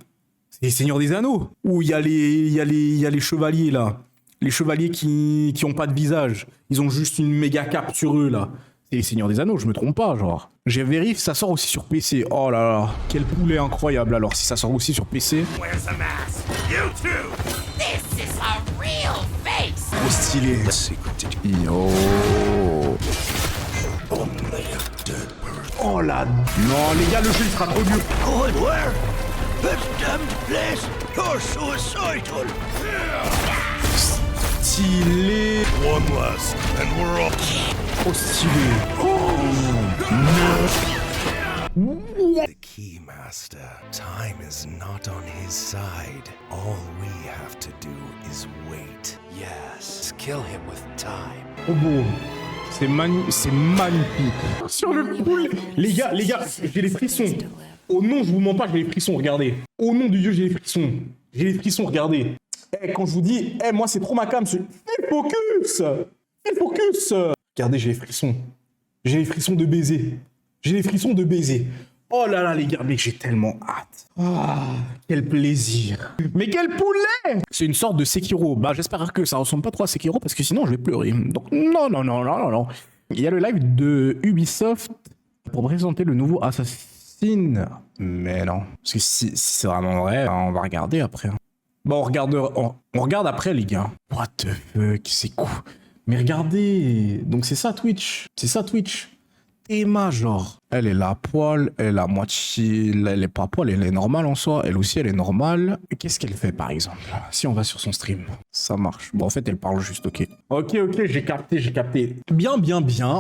C'est Seigneur des Anneaux. Où il y a les chevaliers là. Les chevaliers qui ont pas de visage. Ils ont juste une méga cape sur eux là. C'est les Seigneurs des Anneaux, je me trompe pas, genre. J'ai vérifié, ça sort aussi sur PC. Oh là là, quel poulet incroyable alors si ça sort aussi sur PC. Trop stylé. Yo. Oh là. Non les gars, le jeu il sera trop dur. Stylé. Trop stylé. The Keymaster. Time is not on his side. All we have to do is wait. Yes, kill him with time. Oh bon. C'est magnifique. Sur le coup, les gars, j'ai les frissons. Oh non, je vous mens pas, j'ai les frissons, regardez. Au nom de Dieu, j'ai les frissons. J'ai les frissons, regardez. Quand je vous dis, moi c'est trop ma cam, fil focus. Regardez, j'ai les frissons. J'ai les frissons de baiser. Oh là là, les gars, mais j'ai tellement hâte. Ah, quel plaisir. Mais quel poulet. C'est une sorte de Sekiro. Bah, j'espère que ça ressemble pas trop à Sekiro, parce que sinon, je vais pleurer. Donc, non. Il y a le live de Ubisoft pour présenter le nouveau Assassin. Mais non. Parce que si c'est vraiment vrai, on va regarder après. Bon, on regarde après, les gars. What the fuck, c'est cool. Mais regardez. Donc, c'est ça, Twitch. Emma, genre, elle est là à poil, elle est à moitié, elle est pas à poil, elle est normale en soi, elle aussi elle est normale. Qu'est-ce qu'elle fait par exemple? Si on va sur son stream, ça marche. Bon en fait elle parle juste, ok. Ok, j'ai capté. Bien,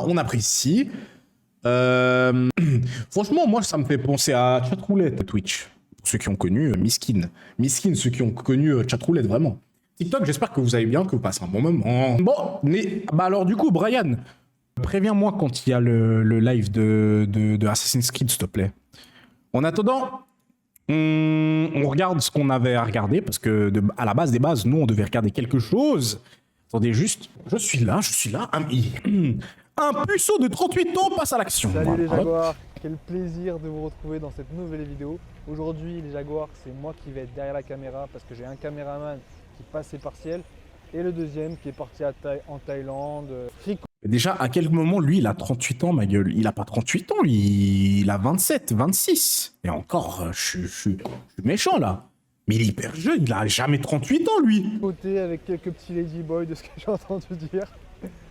on apprécie. Franchement moi ça me fait penser à Chatroulette Twitch. Pour ceux qui ont connu Miskin, ceux qui ont connu Chatroulette vraiment. TikTok, j'espère que vous allez bien, que vous passez un bon moment. Bon, mais bah alors du coup Brian, préviens-moi quand il y a le live de Assassin's Creed, s'il te plaît. En attendant, on regarde ce qu'on avait à regarder, parce que à la base des bases, nous, on devait regarder quelque chose. Attendez juste, je suis là. Un puceau de 38 ans passe à l'action. Salut les Jaguars, quel plaisir de vous retrouver dans cette nouvelle vidéo. Aujourd'hui, les Jaguars, c'est moi qui vais être derrière la caméra, parce que j'ai un caméraman qui passe ses partiels, et le deuxième qui est parti en Thaïlande. Déjà, à quel moment, lui, il a 38 ans, ma gueule? Il a pas 38 ans, il a 27, 26. Et encore, je suis méchant, là. Mais il est hyper jeune, il a jamais 38 ans, lui. Côté avec quelques petits ladyboys de ce que j'ai entendu dire.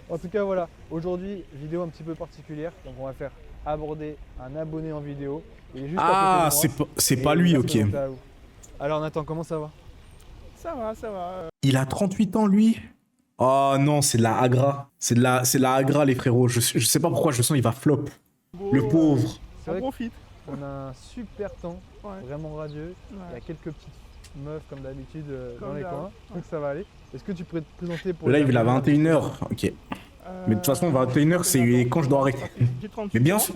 En tout cas, voilà. Aujourd'hui, vidéo un petit peu particulière. Donc, on va faire aborder un abonné en vidéo. Il est juste à côté de moi. C'est pas lui, ok. Alors, Nathan, comment ça va? Ça va. Il a 38 ans, lui? Oh non, c'est de la Agra. C'est de la Agra, les frérots. Je sais pas pourquoi, je sens il va flop. Le pauvre. C'est vrai qu'on a un super temps, vraiment radieux. Il y a quelques petites meufs, comme d'habitude, dans les coins. Donc ça va aller. Est-ce que tu pourrais te présenter pour le live, il a 21h. Ok. Mais de toute façon, 21h, c'est quand je dois arrêter. Mais bien sûr.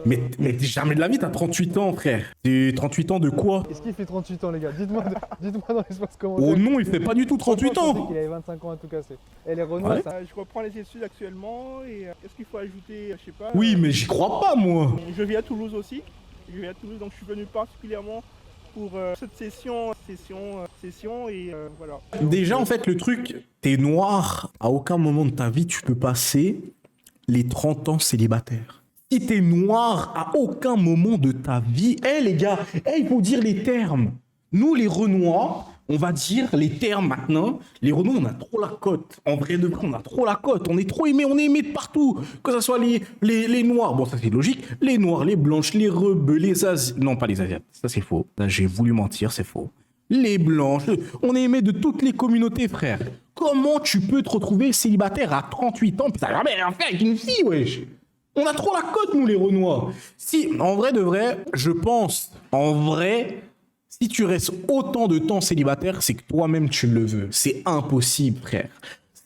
Mais jamais de la vie, t'as 38 ans, frère. T'es 38 ans de quoi? Est-ce qu'il fait 38 ans, les gars? Dites-moi dans l'espace commentaire. Oh non, il fait pas du tout 38 ans. Je pensais qu'il avait 25 ans à tout casser. Et les Renault, Ouais. ça... Je reprends les études actuellement et qu'est-ce qu'il faut ajouter, je sais pas. Oui, mais j'y crois pas, moi. Je vis à Toulouse aussi. Je vis à Toulouse, donc je suis venu particulièrement pour cette session et voilà. Déjà, en fait, le truc, t'es noir. À aucun moment de ta vie, tu peux passer les 30 ans célibataire. Si t'es noir, à aucun moment de ta vie... Les gars, il faut dire les termes. Nous, les Renois, on va dire les termes maintenant. Les Renois, on a trop la cote. En vrai de vrai, on a trop la cote. On est trop aimés, on est aimés de partout. Que ce soit les Noirs, bon, ça c'est logique. Les Noirs, les Blanches, les Rebeux, les Asiates... Non, pas les Asiates, ça c'est faux. Là, j'ai voulu mentir, c'est faux. Les Blanches, on est aimés de toutes les communautés, frère. Comment tu peux te retrouver célibataire à 38 ans? Putain, jamais rien fait avec une fille, wesh. On a trop la cote, nous, les Renois. Si, en vrai de vrai, je pense, en vrai, si tu restes autant de temps célibataire, c'est que toi-même, tu le veux. C'est impossible, frère.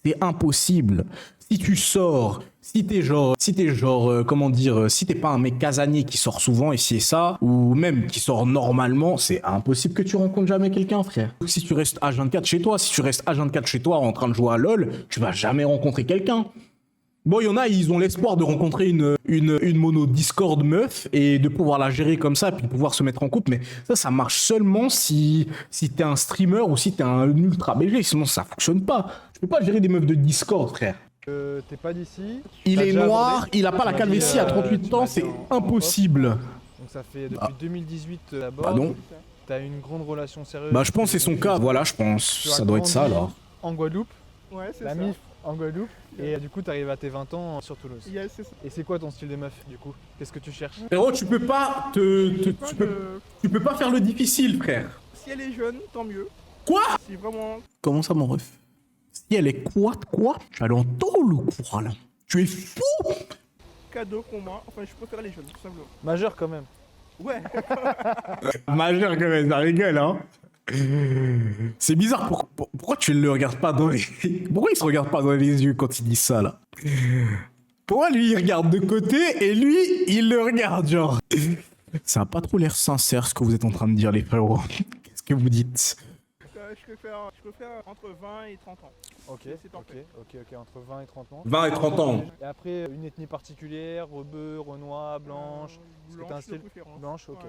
C'est impossible. Si tu sors, si t'es genre, comment dire, si t'es pas un mec casanier qui sort souvent, et c'est ça, ou même qui sort normalement, c'est impossible que tu rencontres jamais quelqu'un, frère. Si tu restes H24 chez toi, si tu restes H24 chez toi en train de jouer à LoL, tu vas jamais rencontrer quelqu'un. Bon, il y en a, ils ont l'espoir de rencontrer une mono Discord meuf et de pouvoir la gérer comme ça, puis de pouvoir se mettre en couple, mais ça marche seulement si t'es un streamer ou si t'es un ultra BG, sinon ça fonctionne pas. Tu peux pas gérer des meufs de Discord, frère. T'es pas d'ici. Il est noir, il a pas la calvitie à 38 ans, c'est impossible. Donc ça fait depuis 2018 d'abord. Pardon. T'as une grande relation sérieuse. Bah je pense que c'est son cas, voilà, je pense. Ça doit être ça, alors. En Guadeloupe. Ouais, c'est la ça. MIF en Guadeloupe. Et du coup, t'arrives à tes 20 ans sur Toulouse. Yes, c'est ça. Et c'est quoi ton style de meuf, du coup? Qu'est-ce que tu cherches? Frérot, tu peux pas tu peux pas faire le difficile, frère. Si elle est jeune, tant mieux. Quoi? Si vraiment... Comment ça, mon ref? Si elle est quoi? Tu es allé en tôle ou quoi, là? Tu es fou? Cadeau pour moi. Enfin, je préfère les jeunes, tout simplement. Majeur, quand même. Ouais. Majeur, quand même, ça rigole, hein? C'est bizarre, pourquoi tu le regardes pas dans les... Pourquoi il se regarde pas dans les yeux quand il dit ça, là? Pourquoi lui, il regarde de côté et lui, il le regarde, genre... Ça a pas trop l'air sincère, ce que vous êtes en train de dire, les frérots. Qu'est-ce que vous dites? Je préfère entre 20 et 30 ans. Ok, entre 20 et 30 ans. 20 et 30 ans. Et après, une ethnie particulière, rebeu, renois, blanche. Blanche de préférence. Blanche, ok.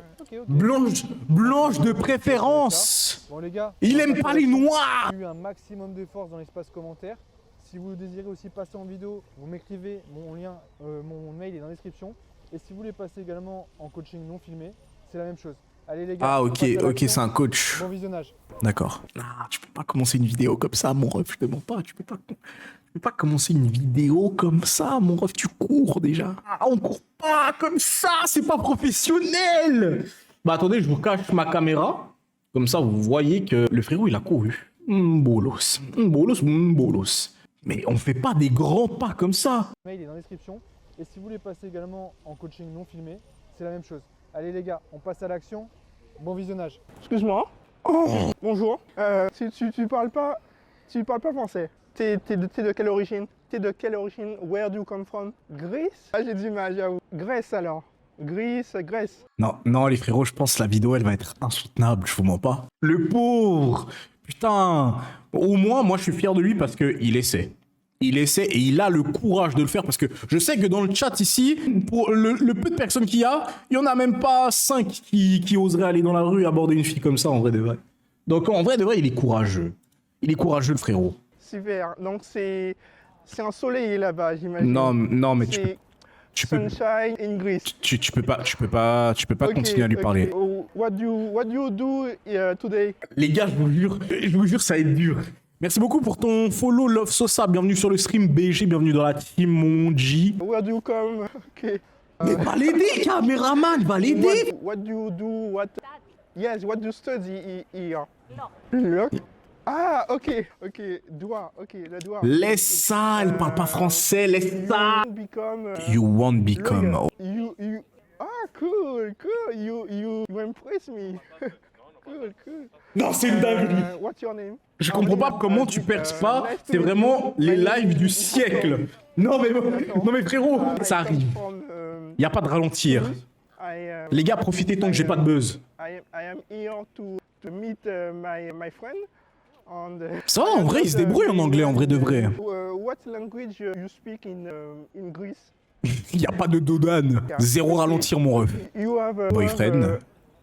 Blanche de préférence. Bon les gars, il aime pas les noirs. J'ai eu un maximum de force dans l'espace commentaire. Si vous désirez aussi passer en vidéo, vous m'écrivez, mon lien, mon mail est dans la description. Et si vous voulez passer également en coaching non filmé, c'est la même chose. Allez les gars. Ah ok, c'est un coach. Bon visionnage. D'accord. Ah, tu peux pas commencer une vidéo comme ça, mon ref, je te mens pas. Tu peux pas commencer une vidéo comme ça, mon ref, tu cours déjà. Ah, on court pas comme ça, c'est pas professionnel. Bah attendez, je vous cache ma caméra. Comme ça, vous voyez que le frérot, il a couru. Bolos. Mais on fait pas des grands pas comme ça. Le mail est dans la description. Et si vous voulez passer également en coaching non filmé, c'est la même chose. Allez les gars, on passe à l'action. Bon visionnage. Excuse-moi. Bonjour. Tu parles pas français. T'es de quelle origine? Where do you come from? Greece? Ah, j'ai du mal, j'avoue. Grèce alors. Grèce. Non, les frérots, je pense que la vidéo, elle va être insoutenable, je vous mens pas. Le pauvre. Putain. Au moins, moi, je suis fier de lui parce qu'il essaie. Il essaie et il a le courage de le faire parce que je sais que dans le chat ici, pour le peu de personnes qu'il y a, il y en a même pas 5 qui oseraient aller dans la rue et aborder une fille comme ça en vrai de vrai. Donc en vrai de vrai, il est courageux. Il est courageux le frérot. Super. Donc c'est ensoleillé là-bas, j'imagine. Non mais tu peux Sunshine in Greece. Tu peux pas continuer à lui parler. What do you do today? Les gars, je vous jure, ça va être dur. Merci beaucoup pour ton follow, Love Sosa. Bienvenue sur le stream BG, bienvenue dans la team Monji. Where do you come? Ok. Mais va l'aider, caméraman, va l'aider. What do you do? Yes, what do you study here? Look. Ah, ok. Doigt, le doigt. Laisse ça, elle parle pas français, laisse ça. You won't become. You. Ah, cool. You impress me. cool. Non, c'est une dinguerie. What's your name? Je comprends pas comment tu perces pas. C'est vraiment les lives du siècle. Non mais frérot, ça arrive. Y a pas de ralentir. Les gars, profitez tant que j'ai pas de buzz. I am here to meet my friend. Ça va, en vrai, il se débrouille en anglais, en vrai de vrai. What language you speak in Greece? Y a pas de dodane. Zéro ralentir, mon ref. You have Boyfriend.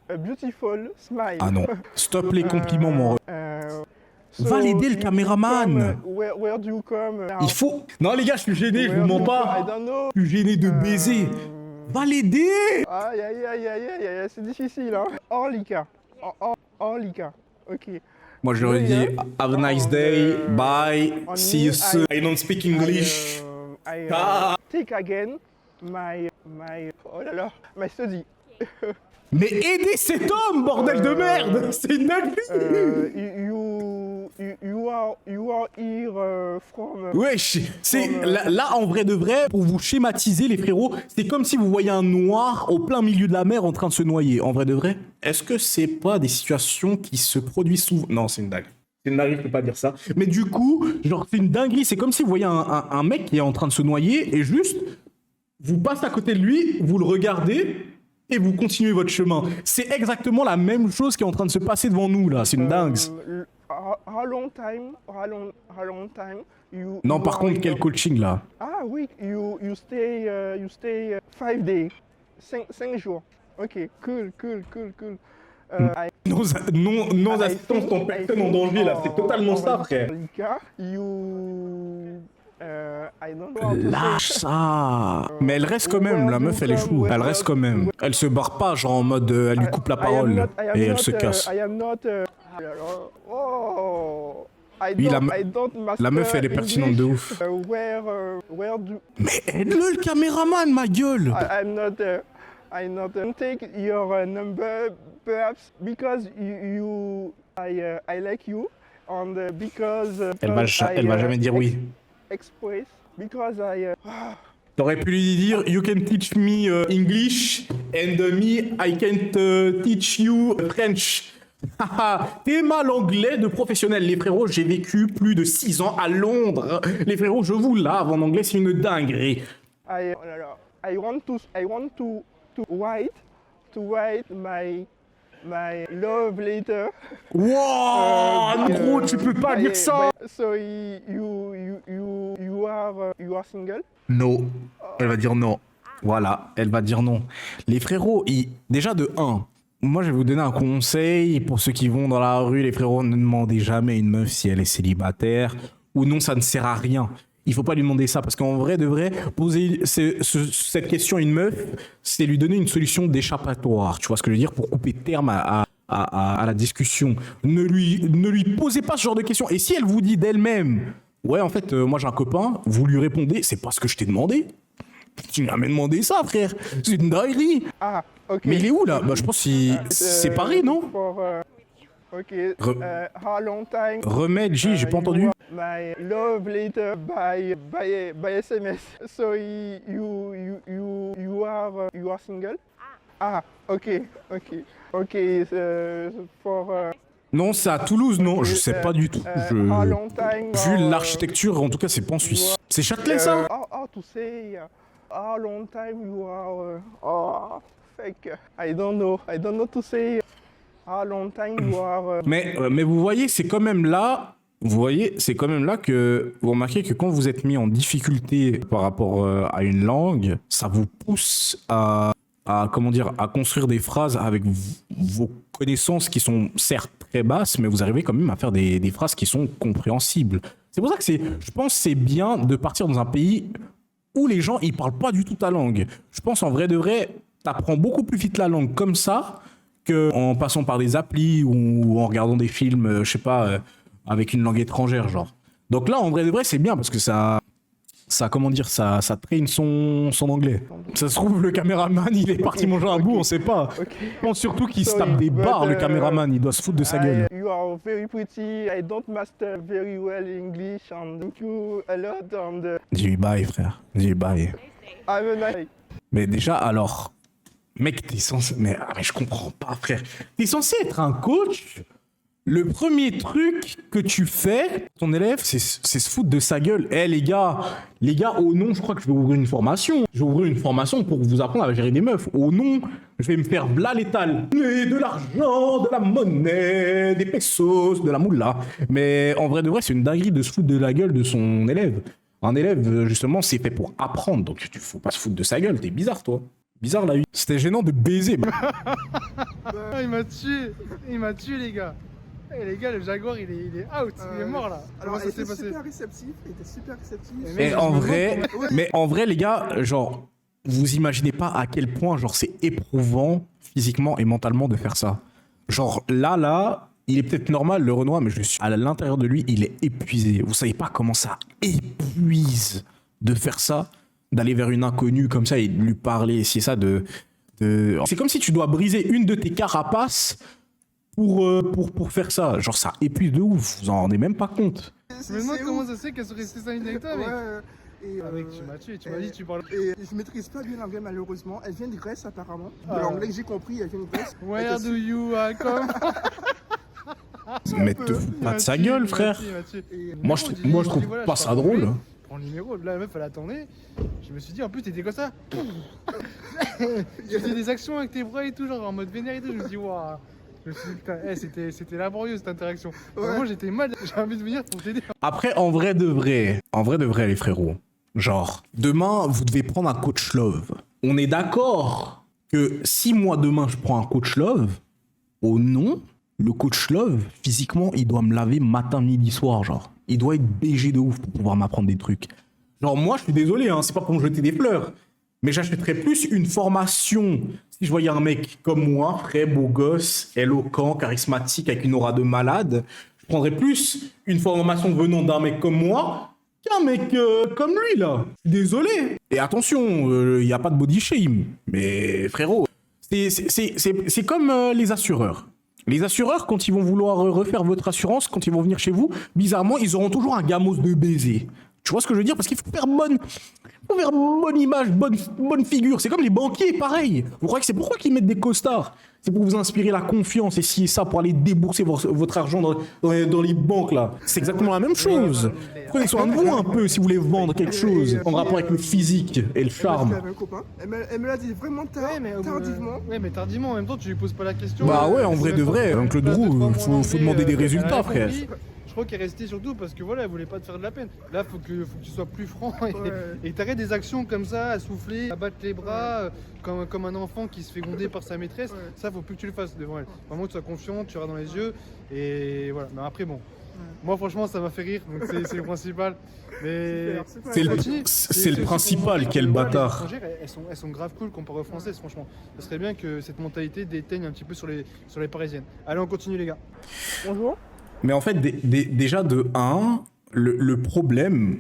A beautiful smile. Ah non. Stop les compliments, mon ref. Va l'aider, le caméraman. Where do you come? Il faut... Non, les gars, je suis gêné, je vous mens pas. Je suis gêné de baiser. Va l'aider. Aïe, c'est difficile, hein. Orlika. Orlika. Ok. Moi, je leur ai dit, have a nice day, bye, see you soon. I don't speak English. Take again my oh là là, my study. Mais aidez cet homme, bordel de merde. C'est une dinguerie. You are here from... Wesh, c'est là en vrai de vrai, pour vous schématiser les frérots, c'est comme si vous voyez un noir au plein milieu de la mer en train de se noyer, en vrai de vrai. Est-ce que c'est pas des situations qui se produisent souvent? Non, c'est une dingue. C'est une dinguerie, je peux pas dire ça. Mais du coup, genre c'est une dinguerie, c'est comme si vous voyez un mec qui est en train de se noyer et juste, vous passez à côté de lui, vous le regardez et vous continuez votre chemin. C'est exactement la même chose qui est en train de se passer devant nous là, c'est une dingue. How long time Non, par contre, quel coaching là? Ah oui, you stay 5 days. 5 jours. Ok, cool. Nos assistants sont personne en danger là, c'est totalement ça, frère. Lâche ça. Mais elle reste quand même, la meuf elle est chou. Elle reste quand même. Elle se barre pas genre en mode elle lui coupe la parole et elle se casse. Oui, la meuf elle est pertinente de ouf. Mais aide-le le caméraman, ma gueule. I'm not take your number perhaps because I like you and because elle va jamais dire oui. Express because T'aurais pu lui dire you can teach me English and me I can't teach you French. T'es mal anglais de professionnel, les frérots. J'ai vécu plus de 6 ans à Londres. Les frérots, je vous lave en anglais, c'est une dinguerie. I want to write my love letter. Wow, gros, tu peux pas dire ça. So you are single? Non. Elle va dire non. Voilà, elle va dire non. Les frérots, déjà de 1, moi je vais vous donner un conseil pour ceux qui vont dans la rue. Les frérots, ne demandez jamais à une meuf si elle est célibataire ou non, ça ne sert à rien. Il faut pas lui demander ça parce qu'en vrai de vrai, poser cette question à une meuf, c'est lui donner une solution d'échappatoire. Tu vois ce que je veux dire, pour couper terme à la discussion. Ne lui posez pas ce genre de questions. Et si elle vous dit d'elle-même, ouais en fait moi j'ai un copain, vous lui répondez, c'est pas ce que je t'ai demandé. Tu m'as jamais demandé ça, frère. C'est une dinguerie. Ah, ok. Mais il est où là? Bah je pense qu'il c'est Paris, non? Ok. How long time? Remède J, j'ai pas entendu. My love letter by SMS. So you are single? Ah, ok. Non, c'est à Toulouse, non, je sais pas du tout. Vu l'architecture, en tout cas, c'est pas en Suisse. C'est Châtelet, ça? To say how long time you are fake. I don't know to say how long time you are. Mais vous voyez, c'est quand même là. Vous voyez, c'est quand même là que vous remarquez que quand vous êtes mis en difficulté par rapport à une langue, ça vous pousse à construire des phrases avec vos connaissances qui sont certes très basses, mais vous arrivez quand même à faire des phrases qui sont compréhensibles. C'est pour ça que je pense que c'est bien de partir dans un pays où les gens, ils parlent pas du tout ta langue. Je pense en vrai de vrai, t'apprends beaucoup plus vite la langue comme ça qu'en passant par des applis ou en regardant des films, je sais pas, avec une langue étrangère, genre. Donc là, en vrai de vrai, c'est bien parce que ça traîne son anglais. Ça se trouve, le caméraman, il est parti manger un bout, on sait pas. Je pense surtout qu'il se tape des barres, le caméraman, il doit se foutre de sa gueule. You are very pretty, I don't master very well English, and thank you a lot. And Dis bye, frère. Dis bye. I'm a nice. Mais déjà, alors, Mec, t'es censé... Mais je comprends pas, frère. T'es censé être un coach. Le premier truc que tu fais, ton élève, c'est se foutre de sa gueule. Eh les gars, au nom, je crois que je vais ouvrir une formation. Je vais ouvrir une formation pour vous apprendre à gérer des meufs. Au nom, je vais me faire bla l'étal. De l'argent, de la monnaie, des pesos, de la moula. Mais en vrai de vrai, c'est une dinguerie de se foutre de la gueule de son élève. Un élève, justement, c'est fait pour apprendre. Donc, il faut pas se foutre de sa gueule. T'es bizarre, toi. Bizarre, là. C'était gênant de baiser. Il m'a tué, les gars. Eh les gars, le Jaguar il est out, il est mort là. Alors, ça s'est passé? il était super réceptif. Mais en vrai, les gars, genre, vous imaginez pas à quel point, genre, c'est éprouvant physiquement et mentalement de faire ça. Genre, là, il est peut-être normal, le Renoir, mais je suis à l'intérieur de lui, il est épuisé. Vous savez pas comment ça épuise de faire ça, d'aller vers une inconnue comme ça et de lui parler, c'est ça C'est comme si tu dois briser une de tes carapaces pour faire ça. Genre, ça épuise de ouf, vous en rendez même pas compte. Je me demande comment ça se fait qu'elle soit restée 5 minutes avec toi, mec. Mec, tu m'as tué, tu m'as dit tu parles. Et je maîtrise pas bien l'anglais malheureusement. Elle vient de Grèce apparemment. De l'anglais que j'ai compris, elle vient de Grèce. Where do you come? Mais te fous pas de sa gueule, frère. Moi, je trouve pas ça drôle. Prends le numéro, là la meuf elle attendait. Je me suis dit en plus t'étais comme ça. Tu faisais des actions avec tes bras et tout, genre en mode vénère et tout. Je me suis dit waouh. Je me suis dit putain, c'était laborieux cette interaction. Moi j'étais mal, j'ai envie de venir pour t'aider. Après, en vrai de vrai, les frérots, genre, demain vous devez prendre un coach love. On est d'accord que si moi demain je prends un coach love, au nom, le coach love, physiquement, il doit me laver matin, midi, soir, genre. Il doit être BG de ouf pour pouvoir m'apprendre des trucs. Genre, moi, je suis désolé, hein, c'est pas pour me jeter des fleurs. Mais j'achèterais plus une formation si je voyais un mec comme moi, frais, beau gosse, éloquent, charismatique, avec une aura de malade. Je prendrais plus une formation venant d'un mec comme moi qu'un mec comme lui, là. Je suis désolé. Et attention, il n'y a pas de body shame. Mais frérot, c'est comme les assureurs. Les assureurs, quand ils vont vouloir refaire votre assurance, quand ils vont venir chez vous, bizarrement, ils auront toujours un gamos de baiser. Tu vois ce que je veux dire? Parce qu'il faut faire bonne image, bonne figure. C'est comme les banquiers, pareil. Vous croyez que c'est pourquoi qu'ils mettent des costards? C'est pour vous inspirer la confiance et ci et ça, pour aller débourser votre argent dans les banques, là. C'est exactement la même chose. Prenez soin de vous un peu si vous voulez vendre quelque chose en rapport avec le physique et le charme. Elle me l'a dit vraiment tardivement. Ouais, mais tardivement, en même temps, tu lui poses pas la question. Bah ouais, en vrai de vrai, Oncle Drew, faut demander des résultats, frère. Je crois qu'elle est restée surtout parce que voilà, elle voulait pas te faire de la peine. Là, faut que tu sois plus franc et t'arrêtes des actions comme ça, à souffler, à battre les bras, comme un enfant qui se fait gronder par sa maîtresse. Ça, faut plus que tu le fasses devant elle. Vraiment, que tu sois confiant, tu regardes dans les yeux et voilà. Mais après, bon. Moi, franchement, ça m'a fait rire, donc c'est le principal. Mais c'est le principal, quel bâtard. Elles sont grave cool comparées aux Françaises, franchement. Ça serait bien que cette mentalité déteigne un petit peu sur les Parisiennes. Allez, on continue, les gars. Bonjour. Mais en fait, déjà de 1, le problème,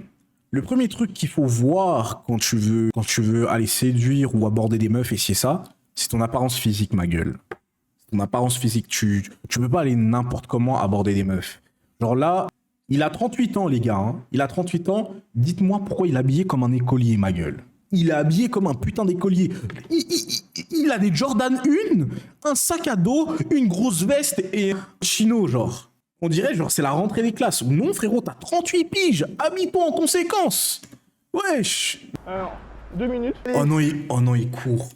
le premier truc qu'il faut voir quand tu veux aller séduire ou aborder des meufs et c'est ça, c'est ton apparence physique, ma gueule. Ton apparence physique, tu peux pas aller n'importe comment aborder des meufs. Genre là, il a 38 ans, les gars. Hein. Il a 38 ans. Dites-moi pourquoi il est habillé comme un écolier, ma gueule. Il est habillé comme un putain d'écolier. Il a des Jordan 1, un sac à dos, une grosse veste et un chino, genre. On dirait, genre, c'est la rentrée des classes. Non, frérot, t'as 38 piges. Habille-toi en conséquence. Wesh. Alors, 2 minutes. Oh non, il court.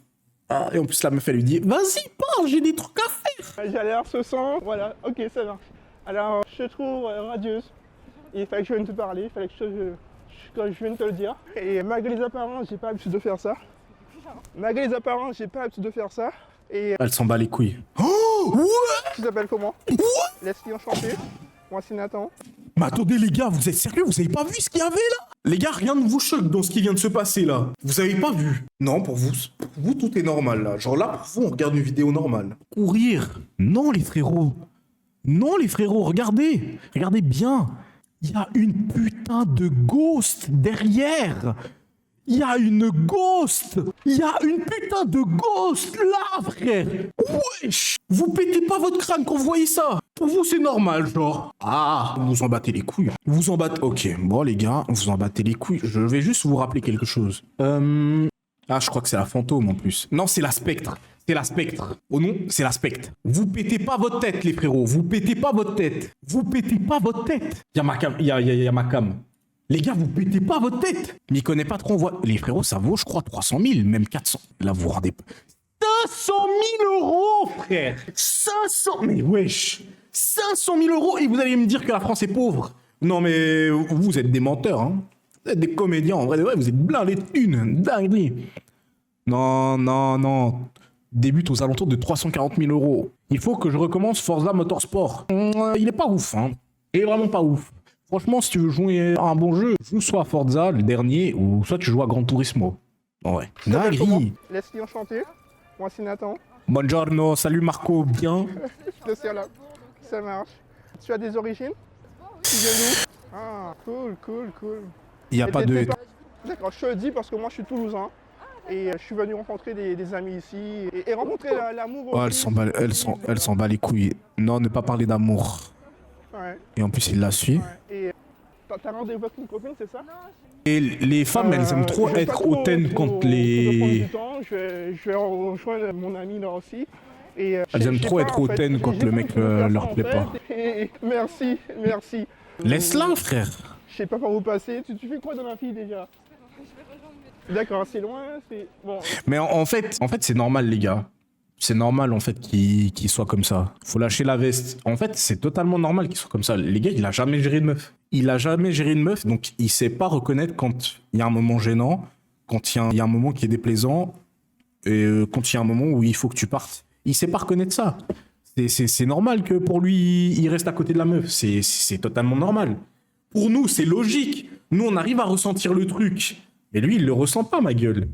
Ah, et en plus, la meuf, elle lui dit, vas-y, parle, j'ai des trucs à faire. J'ai l'air ce sang. Voilà, ok, ça marche. Alors, je te trouve radieuse. Il fallait que je vienne te parler. Il fallait que je vienne te le dire. Et malgré les apparences, j'ai pas l'habitude de faire ça. Et elle s'en bat les couilles. Oh ouais. Tu t'appelles comment? Laisse-moi enchanté. Moi c'est Nathan. Mais attendez les gars, vous êtes sérieux? Vous avez pas vu ce qu'il y avait là? Les gars, rien ne vous choque dans ce qui vient de se passer là. Vous avez pas vu? Non, pour vous tout est normal là. Genre là, pour vous, on regarde une vidéo normale. Courir? Non les frérots. Non les frérots, regardez. Regardez bien. Il y a une putain de ghost derrière. Il y a une ghost. Il y a une putain de ghost là, frère. Wesh. Vous pétez pas votre crâne quand vous voyez ça. Pour vous, c'est normal, genre. Ah, vous en battez les couilles. Vous en battez... Ok, bon les gars, vous en battez les couilles. Je vais juste vous rappeler quelque chose. Ah, je crois que c'est la fantôme en plus. Non, c'est la spectre. C'est la Spectre. Au nom, c'est la Spectre. Vous pétez pas votre tête, les frérots. Vous pétez pas votre tête. Vous pétez pas votre tête. Il y a ma cam. Il y a ma cam. Les gars, vous pétez pas votre tête. Mais il connaît pas trop. Les frérots, ça vaut, je crois, 300 000, même 400. Là, vous vous rendez pas. 500 000 €, frère. 500. Mais wesh. 500 000 € et vous allez me dire que la France est pauvre. Non, mais vous êtes des menteurs, hein. Vous êtes des comédiens. En vrai, vous êtes blindés de thunes. Dinguerie. Non. Débute aux alentours de 340 000 €. Il faut que je recommence Forza Motorsport. Il est pas ouf, hein. Il est vraiment pas ouf. Franchement, si tu veux jouer à un bon jeu, joue soit à Forza, le dernier, ou soit tu joues à Gran Turismo. Ouais. Dinguerie. Laisse-lui enchanter. Moi, c'est Nathan. Buongiorno, salut Marco, bien. Je te sers là. Ça marche. Tu as des origines? Tu viens d'où? Ah, cool. Il n'y a pas de... D'accord, je te le dis parce que moi, je suis toulousain. Et je suis venu rencontrer des amis ici et rencontrer l'amour Oh, aussi. elle s'en bat les couilles. Non, ne pas parler d'amour. Ouais. Et en plus, il la suit. Ouais. Et t'as rendez-vous avec une copine, c'est ça? Et les femmes, elles aiment trop être hautaines quand les... Je vais rejoindre mon ami là aussi. Et elles aiment trop être hautaines quand le mec leur plaît pas. Merci. Laisse-la, frère. Je sais pas par où passer. Tu fais quoi dans la vie déjà? D'accord, c'est loin, c'est... Bon. Mais en fait, c'est normal, les gars. C'est normal, en fait, qu'il soit comme ça. Faut lâcher la veste. En fait, c'est totalement normal qu'il soit comme ça. Les gars, il a jamais géré de meuf. Donc il sait pas reconnaître quand il y a un moment gênant, quand il y a un moment qui est déplaisant, et quand il y a un moment où il faut que tu partes. Il sait pas reconnaître ça. C'est normal que pour lui, il reste à côté de la meuf. C'est totalement normal. Pour nous, c'est logique. Nous, on arrive à ressentir le truc. Et lui, il le ressent pas, ma gueule.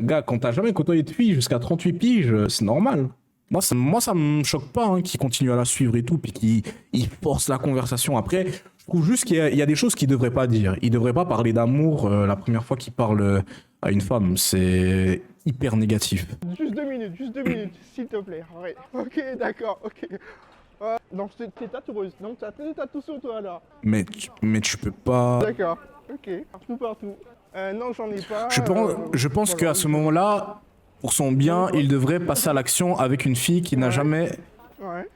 Gars, quand t'as jamais côtoyé de fille jusqu'à 38 piges, c'est normal. Moi, ça me choque pas hein, qu'il continue à la suivre et tout, puis qu'il force la conversation. Après, je trouve juste qu'il y a des choses qu'il devrait pas dire. Il devrait pas parler d'amour la première fois qu'il parle à une femme. C'est hyper négatif. Juste deux minutes, s'il te plaît. Ouais. Ok, d'accord, ok. Donc t'es tatoueuse, donc t'as des tatous sur toi là. Mais tu peux pas... D'accord, ok. Partout. Non, j'en ai pas. Je pense qu'à ce moment-là, pour son bien, il devrait passer à l'action avec une fille qui n'a jamais...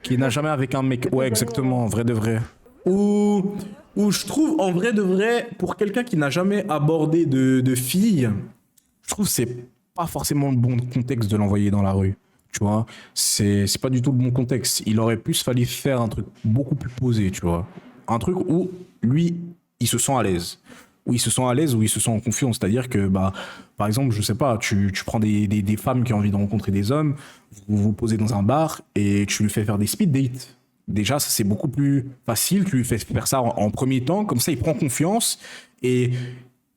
Qui n'a jamais avec un mec. Ouais, exactement, en vrai de vrai. Ou je trouve, en vrai de vrai, pour quelqu'un qui n'a jamais abordé de fille, je trouve que c'est pas forcément le bon contexte de l'envoyer dans la rue. Tu vois, c'est pas du tout le bon contexte. Il aurait plus fallu faire un truc beaucoup plus posé, tu vois. Un truc où, lui, il se sent à l'aise. Où il se sent à l'aise, où il se sent en confiance. C'est-à-dire que, bah, par exemple, je sais pas, tu prends des femmes qui ont envie de rencontrer des hommes, vous vous posez dans un bar et tu lui fais faire des speed dates. Déjà, ça, c'est beaucoup plus facile. Tu lui fais faire ça en premier temps. Comme ça, il prend confiance. Et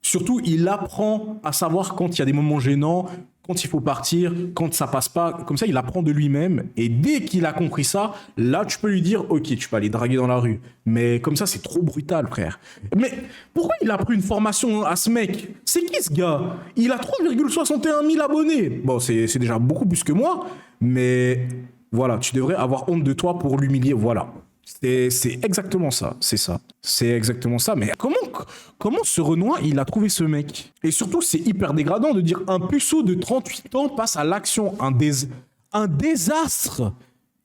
surtout, il apprend à savoir quand il y a des moments gênants, quand il faut partir, quand ça passe pas. Comme ça, il apprend de lui-même. Et dès qu'il a compris ça, là, tu peux lui dire, OK, tu peux aller draguer dans la rue. Mais comme ça, c'est trop brutal, frère. Mais pourquoi il a pris une formation à ce mec? C'est qui ce gars? Il a 3,61 000 abonnés. Bon, c'est déjà beaucoup plus que moi. Mais voilà, tu devrais avoir honte de toi pour l'humilier. Voilà. C'est exactement ça, c'est ça. C'est exactement ça, mais comment ce Renoir, il a trouvé ce mec? Et surtout, c'est hyper dégradant de dire un puceau de 38 ans passe à l'action. Un désastre.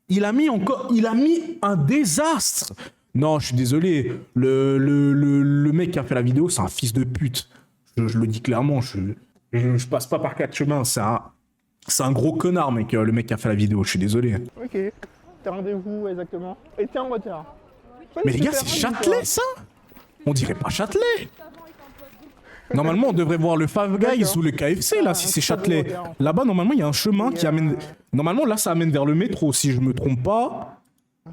Il a mis un désastre. Non, je suis désolé. Le mec qui a fait la vidéo, c'est un fils de pute. Je le dis clairement, je passe pas par quatre chemins. C'est un gros connard, mec, le mec qui a fait la vidéo. Je suis désolé. Ok. T'as rendez-vous exactement? Et t'es en retard. Mais les gars, c'est Châtelet, ça? On dirait pas Châtelet. Normalement, on devrait voir le Five Guys ou le KFC, là, si c'est Châtelet. Là-bas, normalement, il y a un chemin qui amène... Normalement, là, ça amène vers le métro, si je me trompe pas.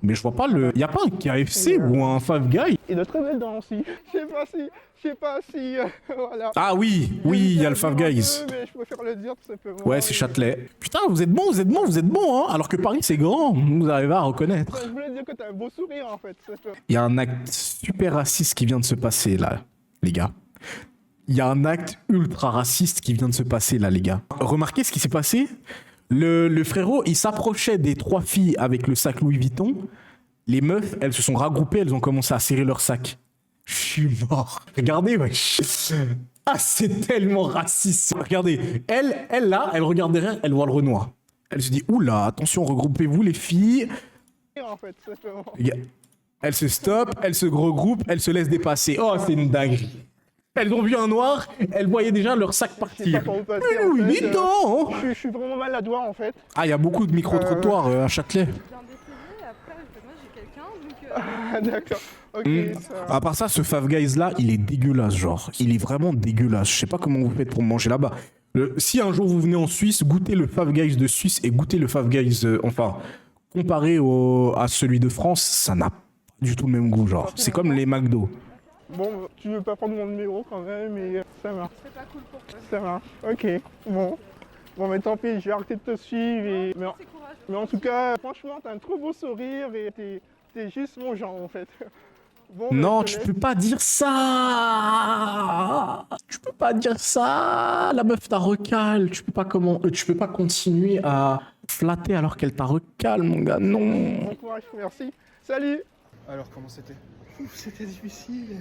Mais je vois pas le... Il y a pas un KFC ou un Five Guys? Et de très belles dents aussi. Je sais pas si... voilà. Ah oui, il y a le Five Guys. Mais je préfère le dire tout simplement. Ouais, c'est Châtelet. Putain, vous êtes bon, hein. Alors que Paris, c'est grand, vous arrivez à reconnaître. Je voulais dire que t'as un beau sourire, en fait. Il y a un acte super raciste qui vient de se passer, là, les gars. Il y a un acte ultra raciste qui vient de se passer, là, les gars. Remarquez ce qui s'est passé? Le frérot, il s'approchait des 3 filles avec le sac Louis Vuitton. Les meufs, elles se sont regroupées, elles ont commencé à serrer leur sac. Je suis mort. Regardez, wesh. Ah, c'est tellement raciste. Regardez, elle là, elle regarde derrière, elle voit le Renoir. Elle se dit, oula, attention, regroupez-vous les filles. En fait, simplement. Elle se stoppe, elle se regroupe, elle se laisse dépasser. Oh, c'est une dinguerie. Elles ont vu un noir, elles voyaient déjà leur sac partir. Oui, mais non. Je suis vraiment maladroit en fait. Ah, il y a beaucoup de micro-trottoirs à Châtelet. Ah, d'accord. Ok, ça... À part ça, ce Five Guys là, il est dégueulasse, genre. Il est vraiment dégueulasse. Je sais pas comment vous faites pour manger là-bas. Si un jour vous venez en Suisse, goûtez le Five Guys de Suisse et goûtez le Five Guys, comparé à celui de France, ça n'a pas du tout le même goût, genre. C'est comme les McDo. Bon, tu veux pas prendre mon numéro quand même, mais ça marche. C'est pas cool pour toi. Ça marche, ok, bon. Bon, mais tant pis, je vais arrêter de te suivre. Mais en tout cas, franchement, t'as un trop beau sourire et t'es juste mon genre, en fait. Bon, non, tu peux pas dire ça. Tu peux pas dire ça. La meuf t'a recalé. Tu peux pas continuer à flatter alors qu'elle t'a recalé, mon gars. Non. Bon courage, merci. Salut. Alors, comment c'était? C'était difficile.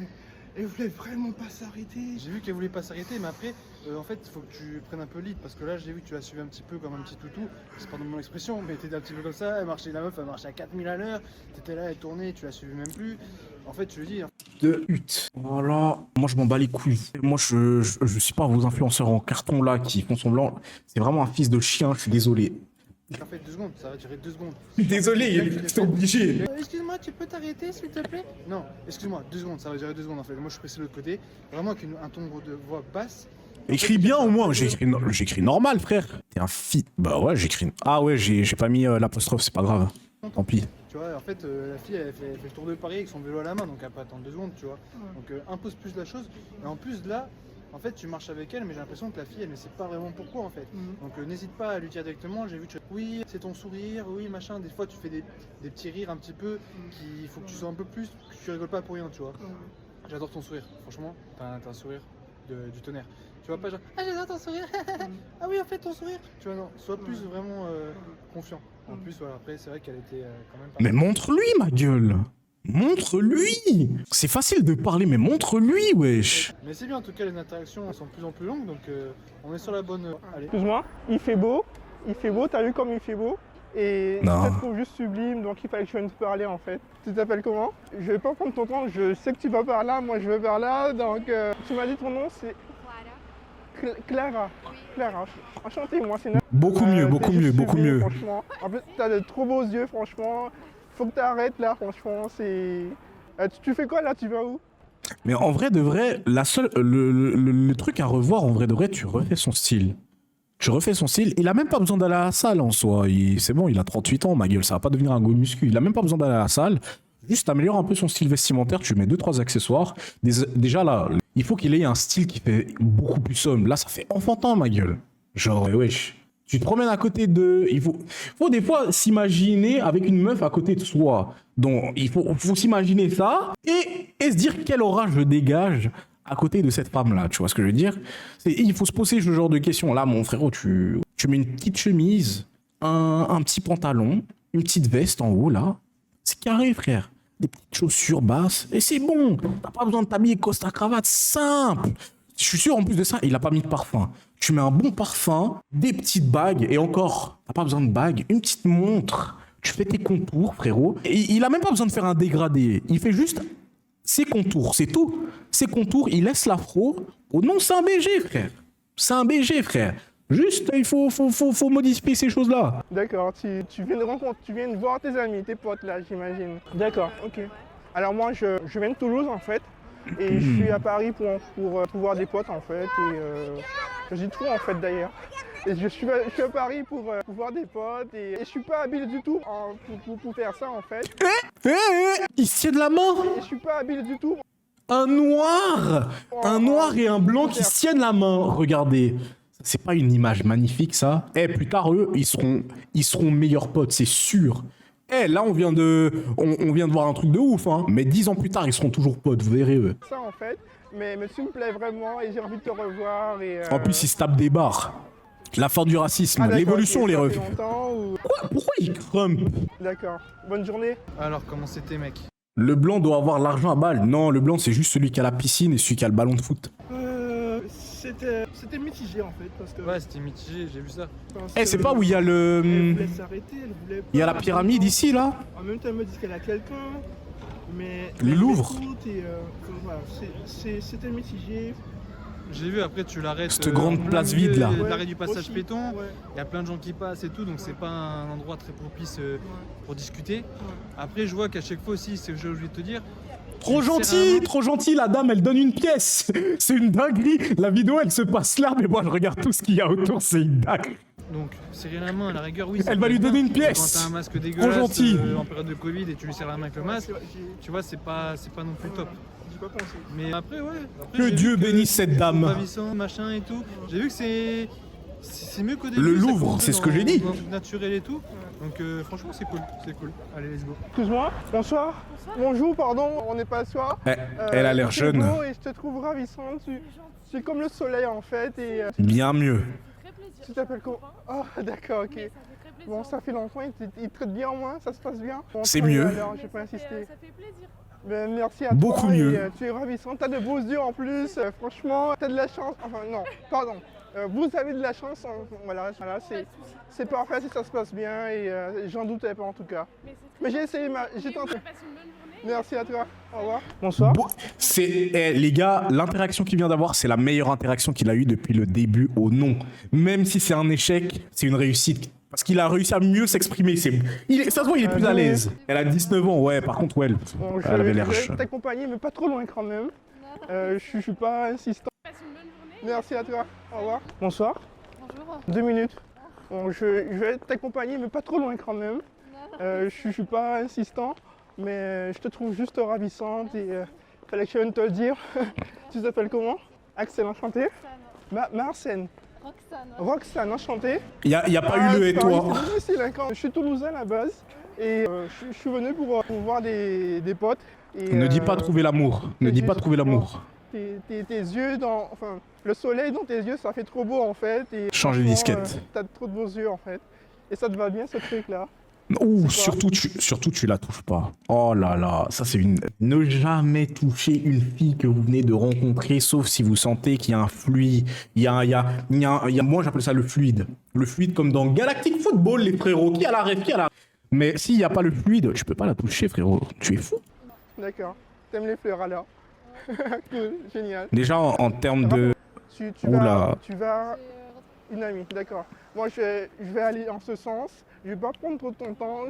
Elle voulait vraiment pas s'arrêter. J'ai vu qu'elle voulait pas s'arrêter, mais après, en fait, il faut que tu prennes un peu le lead, parce que là, j'ai vu que tu l'as suivi un petit peu comme un petit toutou. C'est pardon mon expression, mais t'étais un petit peu comme ça. La meuf, elle marchait à 4000 à l'heure. T'étais là, elle tournait, tu l'as suivi même plus. En fait, je veux dire. De hutte. Voilà. Moi, je m'en bats les couilles. Moi, je suis pas vos influenceurs en carton là qui font semblant. C'est vraiment un fils de chien. Je suis désolé. En fait, 2 secondes, ça va durer 2 secondes. Désolé, c'est obligé. Excuse-moi, tu peux t'arrêter s'il te plaît? Non, excuse-moi, 2 secondes, ça va durer 2 secondes en fait. Moi je suis pressé de l'autre côté, vraiment avec un ton de voix basse. Écris bien au moins, j'écris normal frère. T'es un Bah ouais, j'écris. Ah ouais, j'ai pas mis l'apostrophe, c'est pas grave. Tant pis. Tu vois, en fait, la fille elle fait le tour de Paris avec son vélo à la main, donc elle peut attendre 2 secondes, tu vois. Donc impose plus la chose. Et en plus de là, en fait, tu marches avec elle, mais j'ai l'impression que la fille, elle ne sait pas vraiment pourquoi, en fait. Donc, n'hésite pas à lui dire directement. J'ai vu que oui, c'est ton sourire, oui, machin. Des fois, tu fais des petits rires un petit peu. Il faut que tu sois un peu plus, que tu rigoles pas pour rien, tu vois. J'adore ton sourire, franchement. T'as un sourire du tonnerre. Tu vois pas genre, ah, j'adore ton sourire. Ah oui, en fait, ton sourire. Tu vois, non, sois plus vraiment confiant. En plus, voilà, après, c'est vrai qu'elle était quand même pas... Mais montre-lui, ma gueule. Montre-lui. C'est facile de parler, mais montre-lui, wesh. Mais c'est bien, en tout cas, les interactions sont de plus en plus longues, donc on est sur la bonne... Allez. Excuse-moi, il fait beau, t'as vu comme il fait beau? Et je te trouve juste sublime, donc il fallait que je vienne te parler en fait. Tu t'appelles comment? Je vais pas prendre ton temps, je sais que tu vas par là, moi je vais par là, donc tu m'as dit ton nom, c'est... Clara. Clara, enchantée, moi c'est... Beaucoup mieux, beaucoup mieux, beaucoup mieux. Franchement. En plus, t'as de trop beaux yeux, franchement. Faut que t'arrêtes là, franchement, c'est... tu fais quoi là? Tu vas où? Mais en vrai de vrai, le truc à revoir, en vrai de vrai, tu refais son style. Tu refais son style. Il a même pas besoin d'aller à la salle en soi. C'est bon, il a 38 ans, ma gueule, ça va pas devenir un go muscu. Il a même pas besoin d'aller à la salle. Juste améliore un peu son style vestimentaire, tu mets 2-3 accessoires. Déjà là, il faut qu'il ait un style qui fait beaucoup plus somme. Là, ça fait enfantin, ma gueule. Genre, wesh. Tu te promènes à côté de... Il faut des fois s'imaginer avec une meuf à côté de soi. Donc, il faut s'imaginer ça et se dire quel aura je dégage à côté de cette femme-là. Tu vois ce que je veux dire? Il faut se poser ce genre de questions. Là, mon frérot, tu mets une petite chemise, un petit pantalon, une petite veste en haut, là. C'est carré, frère. Des petites chaussures basses et c'est bon. T'as pas besoin de t'habiller costard cravate, simple. Je suis sûr, en plus de ça, il a pas mis de parfum. Tu mets un bon parfum, des petites bagues, et encore, t'as pas besoin de bagues, une petite montre. Tu fais tes contours, frérot. Et il a même pas besoin de faire un dégradé. Il fait juste ses contours, c'est tout. Ses contours, il laisse l'afro. Oh non, c'est un BG, frère. C'est un BG, frère. Juste, il faut modifier ces choses-là. D'accord, tu viens de rencontrer, tu viens de voir tes amis, tes potes là, j'imagine. D'accord, ok. Alors moi, je viens de Toulouse, en fait. Et je suis à Paris pour voir des potes en fait, et j'ai tout en fait d'ailleurs. Et je suis à Paris pour voir des potes, et je suis pas habile du tout pour faire ça en fait. Il se tient de la main. Et je suis pas habile du tout. Un noir et un blanc qui se tiennent la main, regardez. C'est pas une image magnifique ça? Plus tard eux, ils seront meilleurs potes, c'est sûr. Là, on vient de voir un truc de ouf, hein. Mais 10 ans plus tard, ils seront toujours potes, vous verrez eux. Ça en fait, mais tu me plais vraiment et j'ai envie de te revoir. Et, En plus, ils se tapent des barres. La fin du racisme, l'évolution, les refs. Pourquoi ils crump? D'accord. Bonne journée. Alors, comment c'était, mec? Le blanc doit avoir l'argent à balle. Non, le blanc, c'est juste celui qui a la piscine et celui qui a le ballon de foot. C'était mitigé en fait. Parce que... Ouais, c'était mitigé, j'ai vu ça. Eh, c'est pas où il y a le... Elle voulait s'arrêter, elle voulait pas... Il y a la pyramide ici, là? En même temps, elle me dit qu'elle a quelqu'un, mais... Le Louvre. Voilà, c'était mitigé. J'ai vu, après tu l'arrêtes. Cette grande place vide là. L'arrêt du passage piéton, il y a plein de gens qui passent et tout, donc c'est pas un endroit très propice pour discuter. Après, je vois qu'à chaque fois aussi, c'est ce que j'ai oublié de te dire. Trop gentil, la dame, elle donne une pièce. C'est une dinguerie. La vidéo, elle se passe là, mais moi, je regarde tout ce qu'il y a autour, c'est une dinguerie. Donc, serrer la main, à la rigueur, oui. Elle va lui donner une pièce. Quand t'as un masque Trop dégueulasse gentil. En période de Covid et tu lui serres la main avec le masque, tu vois, c'est pas non plus top. Pas pensé. Mais après, ouais. Après, Que Dieu bénisse cette dame. Ravissant, machin et tout. J'ai vu que c'est mieux qu'au début. Le Louvre, c'est ce que j'ai dit. Naturel et tout. Donc franchement, c'est cool. Allez, let's go. Excuse-moi, bonsoir. Bonjour, pardon, on n'est pas le soir. Elle a l'air jeune. Beau et je te trouve ravissante. Tu es comme le soleil en fait. Et, bien mieux. Tu t'appelles comment? Oh, d'accord, ok. Bon, ça fait longtemps, il te traite bien au moins, ça se passe bien. Bon, c'est mieux. Alors, j'ai pas insisté. Ça fait plaisir. Ben, merci à beaucoup toi. Mieux. Et, tu es ravissante, t'as de beaux yeux en plus. Franchement, t'as de la chance. Enfin, non, pardon. Vous avez de la chance. Voilà, c'est parfait si ça se passe bien et j'en doutais pas en tout cas. Mais j'ai essayé, j'ai tenté. Merci à toi. Au revoir. Bonsoir. Les gars, l'interaction qu'il vient d'avoir, c'est la meilleure interaction qu'il a eue depuis le début au nom. Même si c'est un échec, c'est une réussite. Parce qu'il a réussi à mieux s'exprimer. Ça se voit, il est plus à l'aise. Elle a 19 ans, ouais, par contre, ouais, bon, elle avait l'air... Je vais t'accompagner, mais pas trop loin quand même. Je suis pas insistant. Merci à toi. Au revoir. Bonsoir. Bonjour. 2 minutes. Bon, je vais t'accompagner, mais pas trop loin quand même. Je suis pas insistant, mais je te trouve juste ravissante et fallait que je vienne te le dire. Tu t'appelles comment? Axel, enchanté. Marcène. Roxane, enchanté. Il n'y a pas eu le et toi. C'est difficile, hein, quand je suis toulousain à la base et je suis venu pour voir des potes. Et, ne dis pas trouver l'amour. Ne dis pas trouver l'amour. Tes yeux enfin, le soleil dans tes yeux, ça fait trop beau en fait. Et changer de disquette. T'as trop de beaux yeux en fait. Et ça te va bien ce truc là. Ouh, surtout tu la touches pas. Oh là là, ça c'est une... Ne jamais toucher une fille que vous venez de rencontrer, sauf si vous sentez qu'il y a un fluide. Moi j'appelle ça le fluide. Le fluide comme dans Galactic Football, les frérots. Qui a la rêve, Mais s'il n'y a pas le fluide, tu peux pas la toucher, frérot. Tu es fou. D'accord. T'aimes les fleurs alors. Cool, génial. Déjà en termes de... Tu vas... Une amie, d'accord. Moi je vais aller en ce sens. Je vais pas prendre trop de ton temps.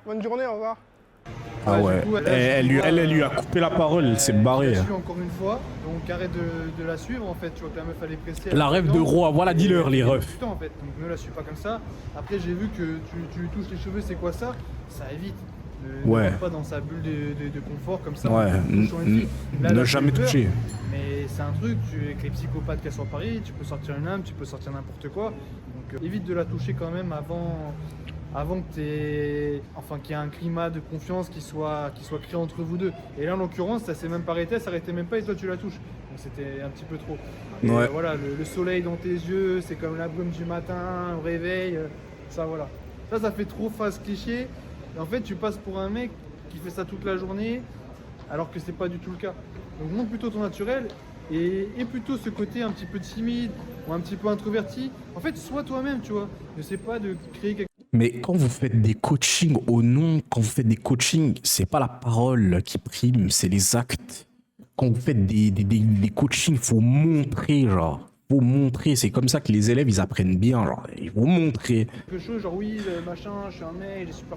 Bonne journée, au revoir. Ah ouais, coup, elle lui a coupé la parole, elle s'est barrée. Je suis encore une fois, donc arrête de la suivre en fait. Tu vois que la meuf elle est pressée. La rêve de roi, voilà, dis-leur les refs. En fait, donc ne la suis pas comme ça. Après j'ai vu que tu lui touches les cheveux, c'est quoi ça? Ça évite. Ouais. Ne pas dans sa bulle de confort comme ça. Ouais, ne jamais toucher. Mais c'est un truc, avec les psychopathes qui sont à Paris, tu peux sortir une âme, tu peux sortir n'importe quoi. Donc évite de la toucher quand même avant que qu'il y ait un climat de confiance qui soit créé entre vous deux. Et là en l'occurrence, ça s'est même pas arrêté, ça s'arrêtait même pas et toi tu la touches. Donc c'était un petit peu trop. Et ouais. Voilà, le soleil dans tes yeux, c'est comme la brume du matin, au réveil, ça voilà. Ça fait trop face cliché. Et en fait, tu passes pour un mec qui fait ça toute la journée, alors que c'est pas du tout le cas. Donc montre plutôt ton naturel et plutôt ce côté un petit peu timide ou un petit peu introverti. En fait, sois toi-même, tu vois. Ne sais pas de créer quelque chose. Mais quand vous faites des coachings au nom, quand vous faites des coachings, c'est pas la parole qui prime, c'est les actes. Quand vous faites des coachings, faut montrer, genre. Faut montrer, c'est comme ça que les élèves ils apprennent bien, genre ils vont montrer. Quelque chose genre oui, machin, je suis un mec, j'ai super.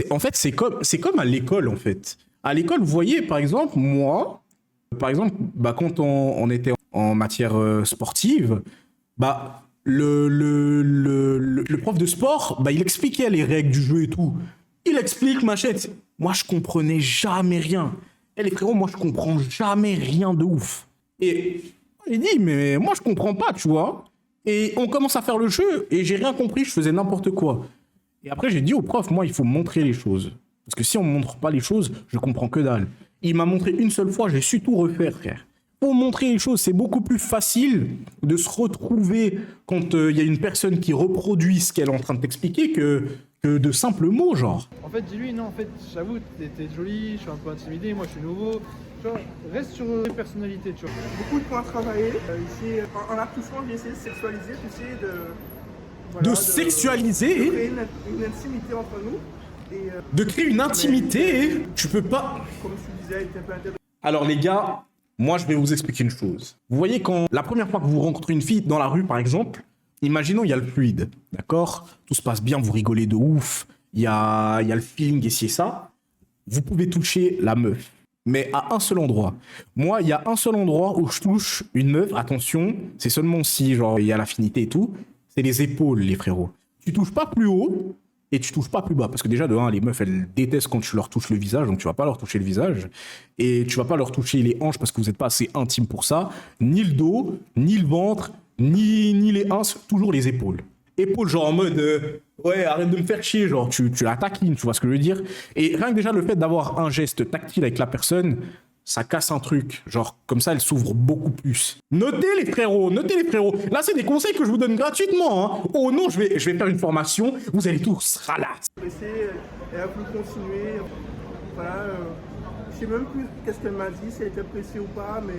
En fait c'est comme à l'école en fait. À l'école, vous voyez par exemple moi, quand on était en matière sportive, le prof de sport, il expliquait les règles du jeu et tout. Il explique machin. Moi je comprenais jamais rien. Et les frérots, moi je comprends jamais rien de ouf. Et il dit, mais moi je comprends pas, tu vois. Et on commence à faire le jeu et j'ai rien compris, je faisais n'importe quoi. Et après j'ai dit au prof, moi il faut montrer les choses. Parce que si on me montre pas les choses, je comprends que dalle. Il m'a montré une seule fois, j'ai su tout refaire, frère. Pour montrer les choses, c'est beaucoup plus facile de se retrouver quand il y a une personne qui reproduit ce qu'elle est en train de t'expliquer que que de simples mots, genre. En fait, dis-lui, non, en fait, j'avoue, t'es jolie, je suis un peu intimidé, moi je suis nouveau. Tu vois, reste sur les personnalités, tu vois. Beaucoup de points à travailler. Ici, en artissement, j'ai essayé de sexualiser, tu sais, De sexualiser de créer une intimité entre nous. Et, de créer une intimité, tu peux pas... Comme tu disais, elle était un peu intéressante. Alors les gars, moi je vais vous expliquer une chose. Vous voyez, quand la première fois que vous rencontrez une fille dans la rue, par exemple, imaginons il y a le fluide, d'accord? Tout se passe bien, vous rigolez de ouf, il y a le feeling et c'est ça. Vous pouvez toucher la meuf, mais à un seul endroit. Moi, il y a un seul endroit où je touche une meuf, attention, c'est seulement si genre il y a l'affinité et tout, c'est les épaules, les frérots. Tu touches pas plus haut et tu touches pas plus bas, parce que déjà de 1, les meufs elles détestent quand tu leur touches le visage, donc tu vas pas leur toucher le visage et tu vas pas leur toucher les hanches parce que vous êtes pas assez intime pour ça, ni le dos, ni le ventre, ni les hanches, toujours les épaules. Épaules genre en mode ouais, arrête de me faire chier, genre tu la taquines, tu vois ce que je veux dire. Et rien que déjà le fait d'avoir un geste tactile avec la personne, ça casse un truc, genre comme ça elle s'ouvre beaucoup plus. Notez les frérots, là c'est des conseils que je vous donne gratuitement, hein. Oh non, je vais faire une formation, vous allez tous ralasse. Elle a voulu continuer, voilà, je sais même plus qu'est-ce qu'elle m'a dit, si elle était pressée ou pas, mais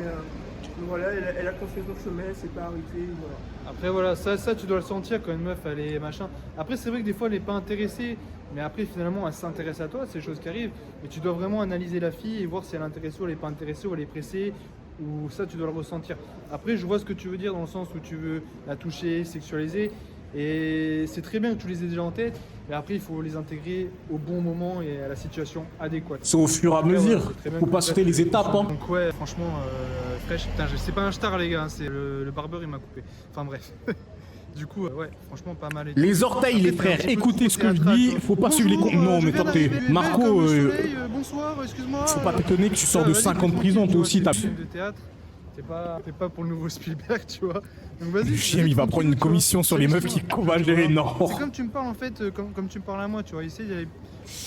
voilà, elle a continué son chemin, elle s'est pas arrêtée, voilà. Après voilà, ça tu dois le sentir quand une meuf elle est machin. Après c'est vrai que des fois elle est pas intéressée, mais après finalement elle s'intéresse à toi, c'est des choses qui arrivent. Mais tu dois vraiment analyser la fille et voir si elle est intéressée ou elle est pas intéressée ou elle est pressée, ou ça tu dois le ressentir. Après je vois ce que tu veux dire dans le sens où tu veux la toucher, sexualiser, et c'est très bien que tu les aies déjà en tête, mais après il faut les intégrer au bon moment et à la situation adéquate. C'est au fur et à mesure, faut pas sauter les étapes, hein. Donc ouais, franchement, fraîche, putain, c'est pas un star les gars, c'est le barbeur il m'a coupé. Enfin bref. Du coup, ouais, franchement pas mal. Les orteils, les frères, écoutez ce que je dis, faut pas suivre les comptes. Non, mais toi, t'es. Marco, bonsoir, excuse-moi. Faut pas t'étonner que tu sors de 5 ans de prison, toi aussi, t'as. De théâtre, t'es pas pour le nouveau Spielberg, tu vois. Donc vas-y. Chien, il va prendre une commission sur les meufs qui va gérer, non. C'est comme tu me parles en fait, comme tu me parles à moi, tu vois, essayer d'y aller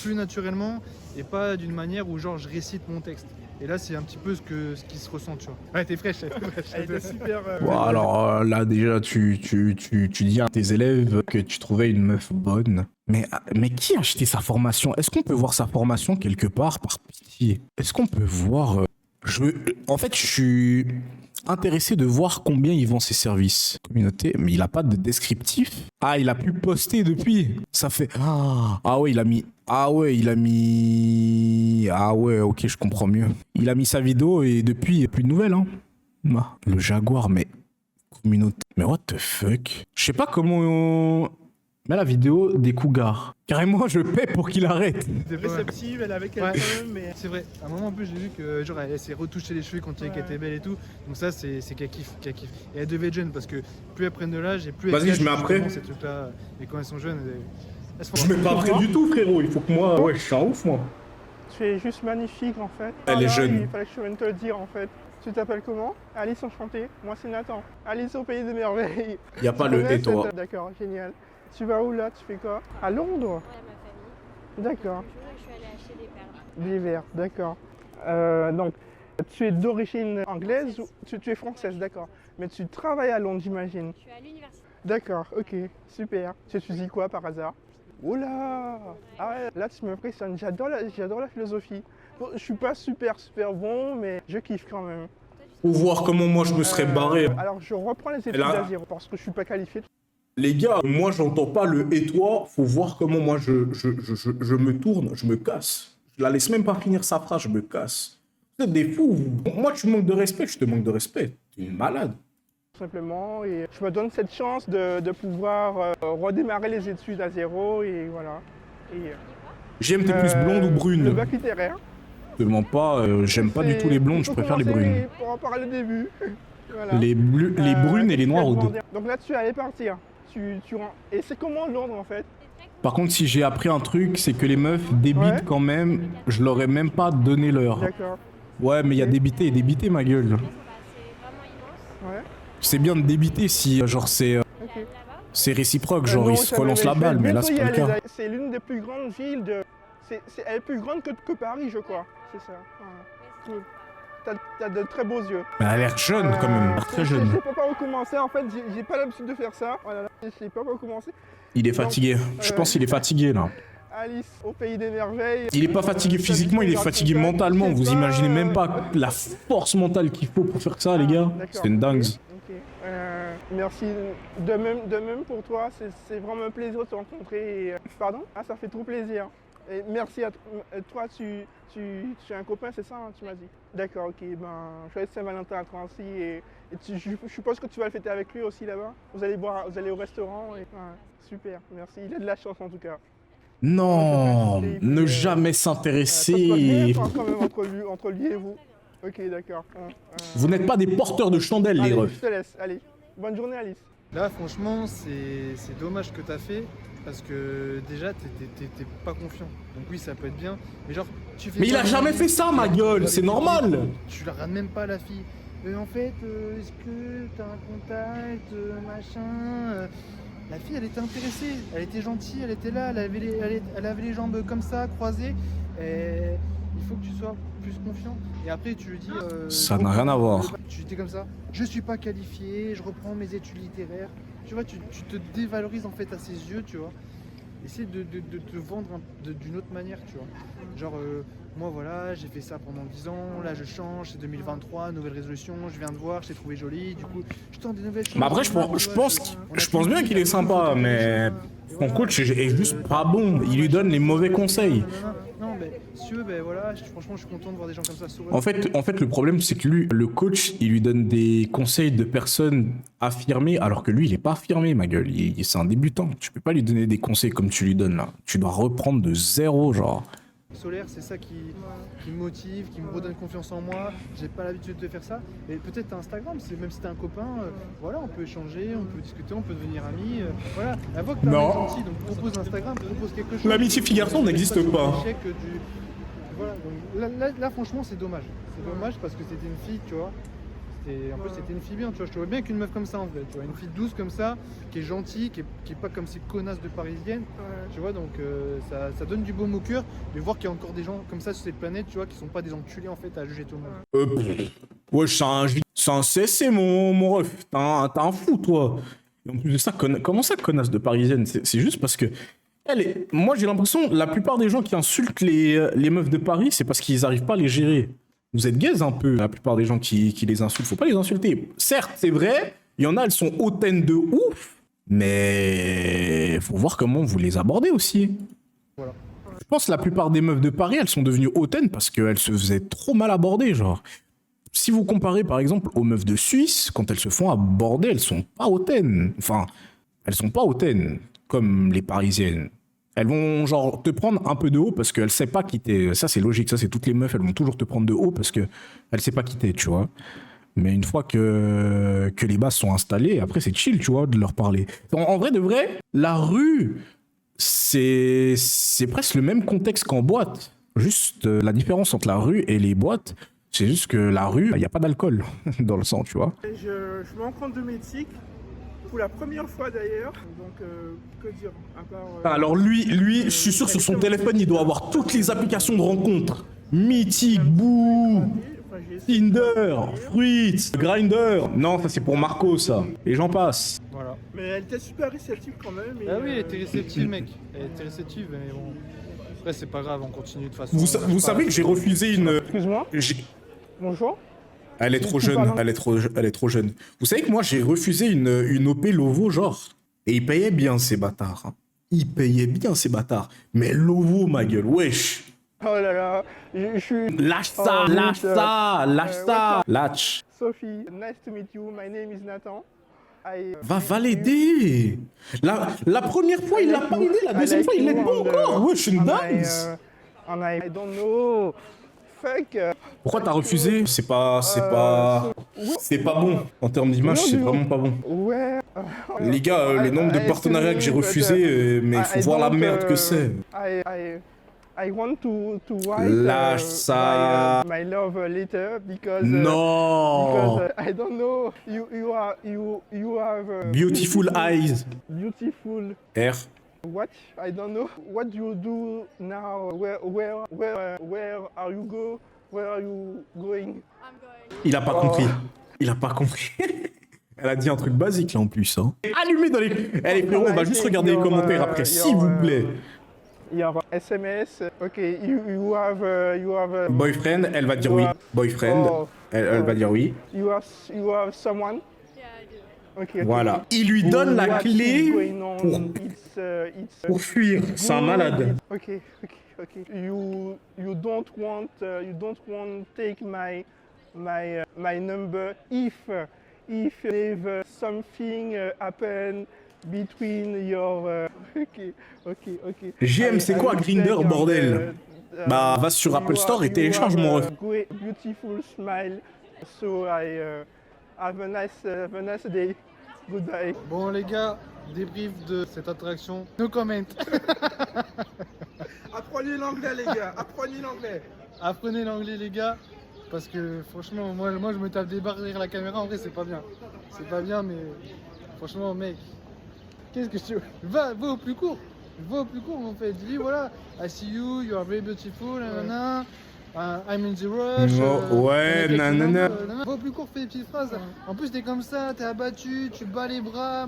plus naturellement et pas d'une manière où genre je récite mon texte. Et là, c'est un petit peu ce qui se ressent, tu vois. Ouais, t'es fraîche, elle était super. Bon, alors là, déjà, tu dis à tes élèves que tu trouvais une meuf bonne. Mais qui a acheté sa formation? Est-ce qu'on peut voir sa formation quelque part, par pitié? Est-ce qu'on peut voir... En fait, je suis intéressé de voir combien il vend ses services. Communauté, mais il a pas de descriptif. Ah, il a pu poster depuis. Ça fait... Ah ouais, il a mis... Ah ouais, ok, je comprends mieux. Il a mis sa vidéo et depuis, il n'y a plus de nouvelles, hein. Bah, le Jaguar, mais... Communauté... Mais what the fuck? Je sais pas comment... Mais la vidéo des cougars. Carrément, je paie pour qu'il arrête. C'est réceptive, elle est avec elle mais... C'est vrai, à un moment en plus, j'ai vu que genre elle s'est retouché les cheveux quand elle était belle et tout. Donc ça, c'est qu'elle kiffe, Et elle devait être jeune parce que plus elles prennent de l'âge et plus elles... Vas-y, je mets après. Ces trucs-là, mais quand elles sont jeunes, je mets pas après du tout, frérot. Il faut que moi... Ouais, je suis un ouf, moi. Tu es juste magnifique, en fait. Elle est jeune. Il fallait que je vienne te le dire, en fait. Tu t'appelles comment? Alice, enchantée. Moi, c'est Nathan. Alice au pays des merveilles. Y a pas le et toi. D'accord, génial. Tu vas où là? Tu fais quoi? À Londres? Ouais, ma famille. D'accord. Je suis allée acheter des perles. Des verres, d'accord. Donc, tu es d'origine anglaise ou tu es française, d'accord. Mais tu travailles à Londres, j'imagine. Je suis à l'université. D'accord, ok, super. Tu étudies quoi par hasard? Oula! Ah ouais, là tu m'impressionnes, j'adore la philosophie. Bon, je suis pas super bon, mais je kiffe quand même. Pour voir comment moi je me serais barré. Alors je reprends les études à zéro parce que je suis pas qualifié. Les gars, moi j'entends pas le et toi, faut voir comment moi je me tourne, je me casse. Je la laisse même pas finir sa phrase, je me casse. Vous êtes des fous. Moi tu me manques de respect, je te manque de respect. T'es une malade. Simplement, et je me donne cette chance de pouvoir redémarrer les études à zéro et voilà. J'aime t'es plus blonde ou brune? Le bac littéraire. Je te mens pas, j'aime pas du tout les blondes, je préfère les brunes. Pour en parler au début. Voilà. Les brunes et les noiraudes. Donc là tu allais partir. Et c'est comment Londres en fait? Par contre, si j'ai appris un truc, c'est que les meufs débitent quand même. Je leur ai même pas donné l'heure. D'accord. Ouais, mais il y a débité et débité, ma gueule. Ouais. C'est bien de débiter si, genre, c'est réciproque, genre, ils se relancent la balle, mais là, c'est pas le cas. C'est l'une des plus grandes villes de... Elle est plus grande que Paris, je crois. C'est ça. Cool. t'as de très beaux yeux. Elle a l'air jeune quand même, très jeune. Je peux pas recommencer, en fait, j'ai pas l'habitude de faire ça. Voilà, je sais pas recommencer. Il est fatigué. Je pense qu'il est fatigué là. Alice au pays des merveilles. Il est pas fatigué physiquement, il est fatigué mentalement. Vous imaginez même pas la force mentale qu'il faut pour faire ça, les gars. C'est une dingue. Ok. Merci. De même pour toi, c'est vraiment un plaisir de te rencontrer. Pardon? Ah, ça fait trop plaisir. Et merci à toi, tu es un copain, c'est ça, hein, tu m'as dit? D'accord, ok. Ben, joyeux Saint-Valentin à toi aussi. Et je suppose que tu vas le fêter avec lui aussi là-bas? Vous allez au restaurant? Super, merci. Il a de la chance en tout cas. Non, ne jamais s'intéresser. Ça se passe bien quand même entre lui et vous. Ok, d'accord. Vous n'êtes pas des porteurs de chandelles, les refs. Je te laisse, allez. Bonne journée, Alice. Là, franchement, c'est dommage que t'as fait. Parce que déjà, t'es pas confiant. Donc oui, ça peut être bien. Mais genre, tu fais. Mais il a jamais fait ça, ma gueule, c'est normal. Tu la ramènes même pas à la fille. En fait, est-ce que t'as un contact, machin La fille, elle était intéressée, elle était gentille, elle était là, elle avait les jambes comme ça, croisées. Et il faut que tu sois plus confiant. Et après, tu lui dis... ça n'a rien à voir. Tu dis comme ça, je suis pas qualifié, je reprends mes études littéraires. Tu vois, tu te dévalorises en fait à ses yeux, tu vois. Essaye de te vendre d'une autre manière, tu vois. Genre, moi voilà, j'ai fait ça pendant 10 ans, là je change, c'est 2023, nouvelle résolution, je viens de voir, je t'ai trouvé jolie, du coup, je tente des nouvelles choses. Mais après, je pense bien qu'il est sympa, mais son coach est juste pas bon. Il lui donne les mauvais conseils. Non, mais si tu veux, ben voilà, franchement, je suis content de voir des gens comme ça sourire. En fait, le problème, c'est que lui, le coach, il lui donne des conseils de personnes affirmées, alors que lui, il est pas affirmé, ma gueule. C'est un débutant. Tu peux pas lui donner des conseils comme tu lui donnes là. Tu dois reprendre de zéro, genre. Solaire, c'est ça qui me motive, qui me redonne confiance en moi. J'ai pas l'habitude de faire ça. Et peut-être Instagram, même si t'es un copain, voilà, on peut échanger, on peut discuter, on peut devenir amis. Voilà, la voix que t'as est gentil, donc propose Instagram, propose quelque chose. L'amitié fille-garçon n'existe pas. Voilà, donc là, franchement, c'est dommage. C'est dommage parce que c'était une fille, tu vois. En plus, c'était une fille bien, tu vois. Je te vois bien qu'une meuf comme ça, en fait. Tu vois, une fille douce comme ça, qui est gentille, qui est pas comme ces connasses de parisiennes. Tu vois, donc ça donne du baume au cœur de voir qu'il y a encore des gens comme ça sur cette planète, tu vois, qui sont pas des enculés, en fait, à juger tout le monde. Ouais, c'est un CC, mon ref. T'as un fou, toi. Et en plus de ça, comment ça, connasse de parisienne? C'est juste parce que. Moi, j'ai l'impression, la plupart des gens qui insultent les meufs de Paris, c'est parce qu'ils arrivent pas à les gérer. Vous êtes gaze un peu, la plupart des gens qui les insultent. Faut pas les insulter. Certes, c'est vrai, il y en a, elles sont hautaines de ouf, mais faut voir comment vous les abordez aussi. Voilà. Je pense que la plupart des meufs de Paris, elles sont devenues hautaines parce qu'elles se faisaient trop mal aborder, genre. Si vous comparez par exemple aux meufs de Suisse, quand elles se font aborder, elles sont pas hautaines. Enfin, elles sont pas hautaines, comme les parisiennes. Elles vont genre te prendre un peu de haut parce qu'elles savent pas quitter. Ça c'est logique, ça c'est toutes les meufs, elles vont toujours te prendre de haut parce qu'elles savent pas quitter, tu vois. Mais une fois que les bases sont installées, après c'est chill, tu vois, de leur parler. En vrai de vrai, la rue, c'est presque le même contexte qu'en boîte. Juste la différence entre la rue et les boîtes, c'est juste que la rue, il n'y a pas d'alcool dans le sang, tu vois. Je me rends compte de mes tics. Pour la première fois d'ailleurs, donc que dire à part, Alors lui, je suis sûr sur son téléphone, il doit avoir toutes les applications de rencontres. Mythic, Boo, Tinder, Fruits, Grindr. Non, ça c'est pour Marco ça. Et j'en passe. Voilà. Mais elle était super réceptive quand même. Ah oui, elle était réceptive, mec. Elle était réceptive, mais bon. Après, c'est pas grave, on continue de toute façon. Vous savez que j'ai refusé une. Excuse-moi. Bonjour. Elle est trop jeune, elle est trop jeune. Vous savez que moi j'ai refusé une OP Lovo genre, et ils payaient bien ces bâtards. Hein. Ils payaient bien ces bâtards. Mais Lovo ma gueule, wesh. Oh là là, je suis... Lâche ça, lâche ça, lâche ça. Lâche. Sophie, nice to meet you, my name is Nathan. Va l'aider. La première fois il l'a pas aidé, la deuxième fois il l'aide pas encore. Wesh, une dingue. I don't know. Pourquoi t'as refusé? C'est pas bon. En termes d'image, c'est vraiment pas bon. Ouais. Les gars, le nombre de partenariats que j'ai refusé, mais il faut voir la merde que c'est. I want to write Lâche ça. My love letter because non. Because I don't know you have beautiful eyes. Beautiful. R. What? I don't know. What do you do now? Where are you go? Where are you going? I'm Il a pas compris. Il a pas compris. Elle a dit un truc basique là en plus. Hein. Allumé dans les... Allez frérot, on va juste regarder les commentaires après, s'il vous plaît. SMS, ok, you have Boyfriend, elle va dire oui. Boyfriend, elle va dire oui. You have someone? Okay, voilà. Il lui donne la clé pour fuir. C'est un malade. Ok. You don't want take my number if something happen between your ok. GM, c'est quoi Grindr, bordel? Bah, va sur Apple Store et télécharge mon ref. Beautiful smile. So I have a nice day. Goodbye. Bon les gars, débrief de cette interaction. No comment. Apprenez l'anglais les gars, apprenez l'anglais. Apprenez l'anglais les gars, parce que franchement moi je me tape des barres derrière la caméra, en vrai c'est pas bien. C'est pas bien mais franchement mec, qu'est-ce que tu veux? Va au plus court. Va au plus court en fait. Dis voilà, I see you, you are very beautiful, nanana. I'm in the rush. Ouais, nanana. Va au plus court, fais des petites phrases. En plus, t'es comme ça, t'es abattu, tu bats les bras.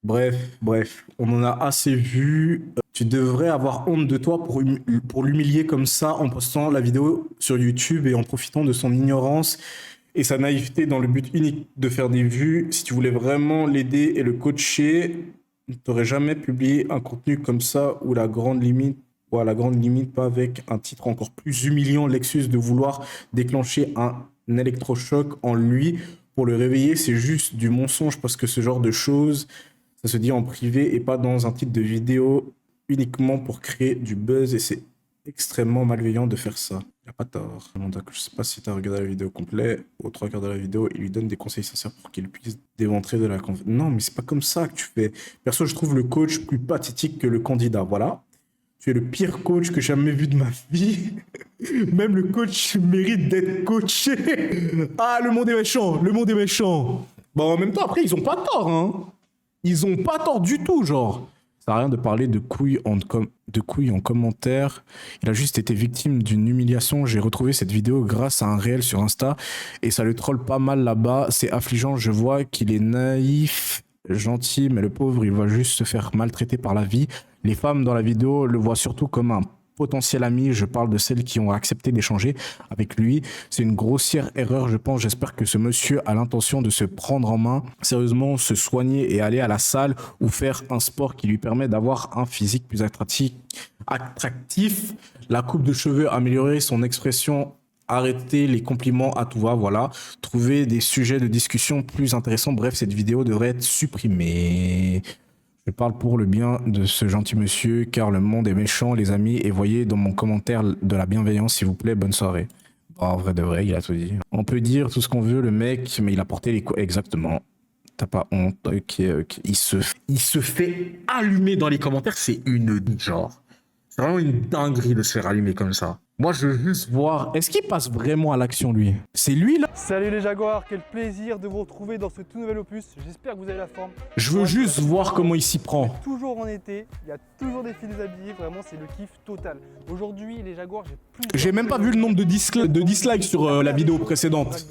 Bref, on en a assez vu. Tu devrais avoir honte de toi pour l'humilier comme ça en postant la vidéo sur YouTube et en profitant de son ignorance et sa naïveté dans le but unique de faire des vues. Si tu voulais vraiment l'aider et le coacher, t'aurais jamais publié un contenu comme ça où la grande limite, pas avec un titre encore plus humiliant, l'excuse de vouloir déclencher un électrochoc en lui pour le réveiller. C'est juste du mensonge parce que ce genre de choses, ça se dit en privé et pas dans un titre de vidéo uniquement pour créer du buzz et c'est extrêmement malveillant de faire ça. Il n'y a pas tort. Je sais pas si tu as regardé la vidéo complète. Aux 3 quarts de la vidéo, il lui donne des conseils sincères pour qu'il puisse démontrer de la confiance. Non, mais c'est pas comme ça que tu fais. Perso, je trouve le coach plus pathétique que le candidat. Voilà. Tu es le pire coach que j'ai jamais vu de ma vie. Même le coach mérite d'être coaché. Ah, le monde est méchant. Le monde est méchant. Bon, en même temps, après, ils ont pas tort, hein. Ils ont pas tort du tout, genre. Ça n'a rien de parler de couilles en commentaire. Il a juste été victime d'une humiliation. J'ai retrouvé cette vidéo grâce à un réel sur Insta et ça le troll pas mal là-bas. C'est affligeant. Je vois qu'il est naïf, gentil, mais le pauvre, il va juste se faire maltraiter par la vie. Les femmes dans la vidéo le voient surtout comme un potentiel ami. Je parle de celles qui ont accepté d'échanger avec lui. C'est une grossière erreur, je pense. J'espère que ce monsieur a l'intention de se prendre en main, sérieusement, se soigner et aller à la salle ou faire un sport qui lui permet d'avoir un physique plus attractif. La coupe de cheveux, améliorer son expression, arrêter les compliments à tout va, voilà. Trouver des sujets de discussion plus intéressants. Bref, cette vidéo devrait être supprimée. Je parle pour le bien de ce gentil monsieur, car le monde est méchant, les amis, et voyez dans mon commentaire de la bienveillance, s'il vous plaît, bonne soirée. Bon, en vrai de vrai, il a tout dit. On peut dire tout ce qu'on veut, le mec, mais il a porté les coups. Exactement. T'as pas honte, ok. Il se fait allumer dans les commentaires, c'est une genre. C'est vraiment une dinguerie de se faire allumer comme ça. Moi, je veux juste voir, est-ce qu'il passe vraiment à l'action, lui? C'est lui, là? Salut les Jaguars, quel plaisir de vous retrouver dans ce tout nouvel opus. J'espère que vous avez la forme. Je veux juste voir comment il s'y prend. Toujours en été, il y a toujours des filles déshabillées, vraiment, c'est le kiff total. Aujourd'hui, les Jaguars, j'ai même pas vu le nombre de dislikes sur la vidéo précédente.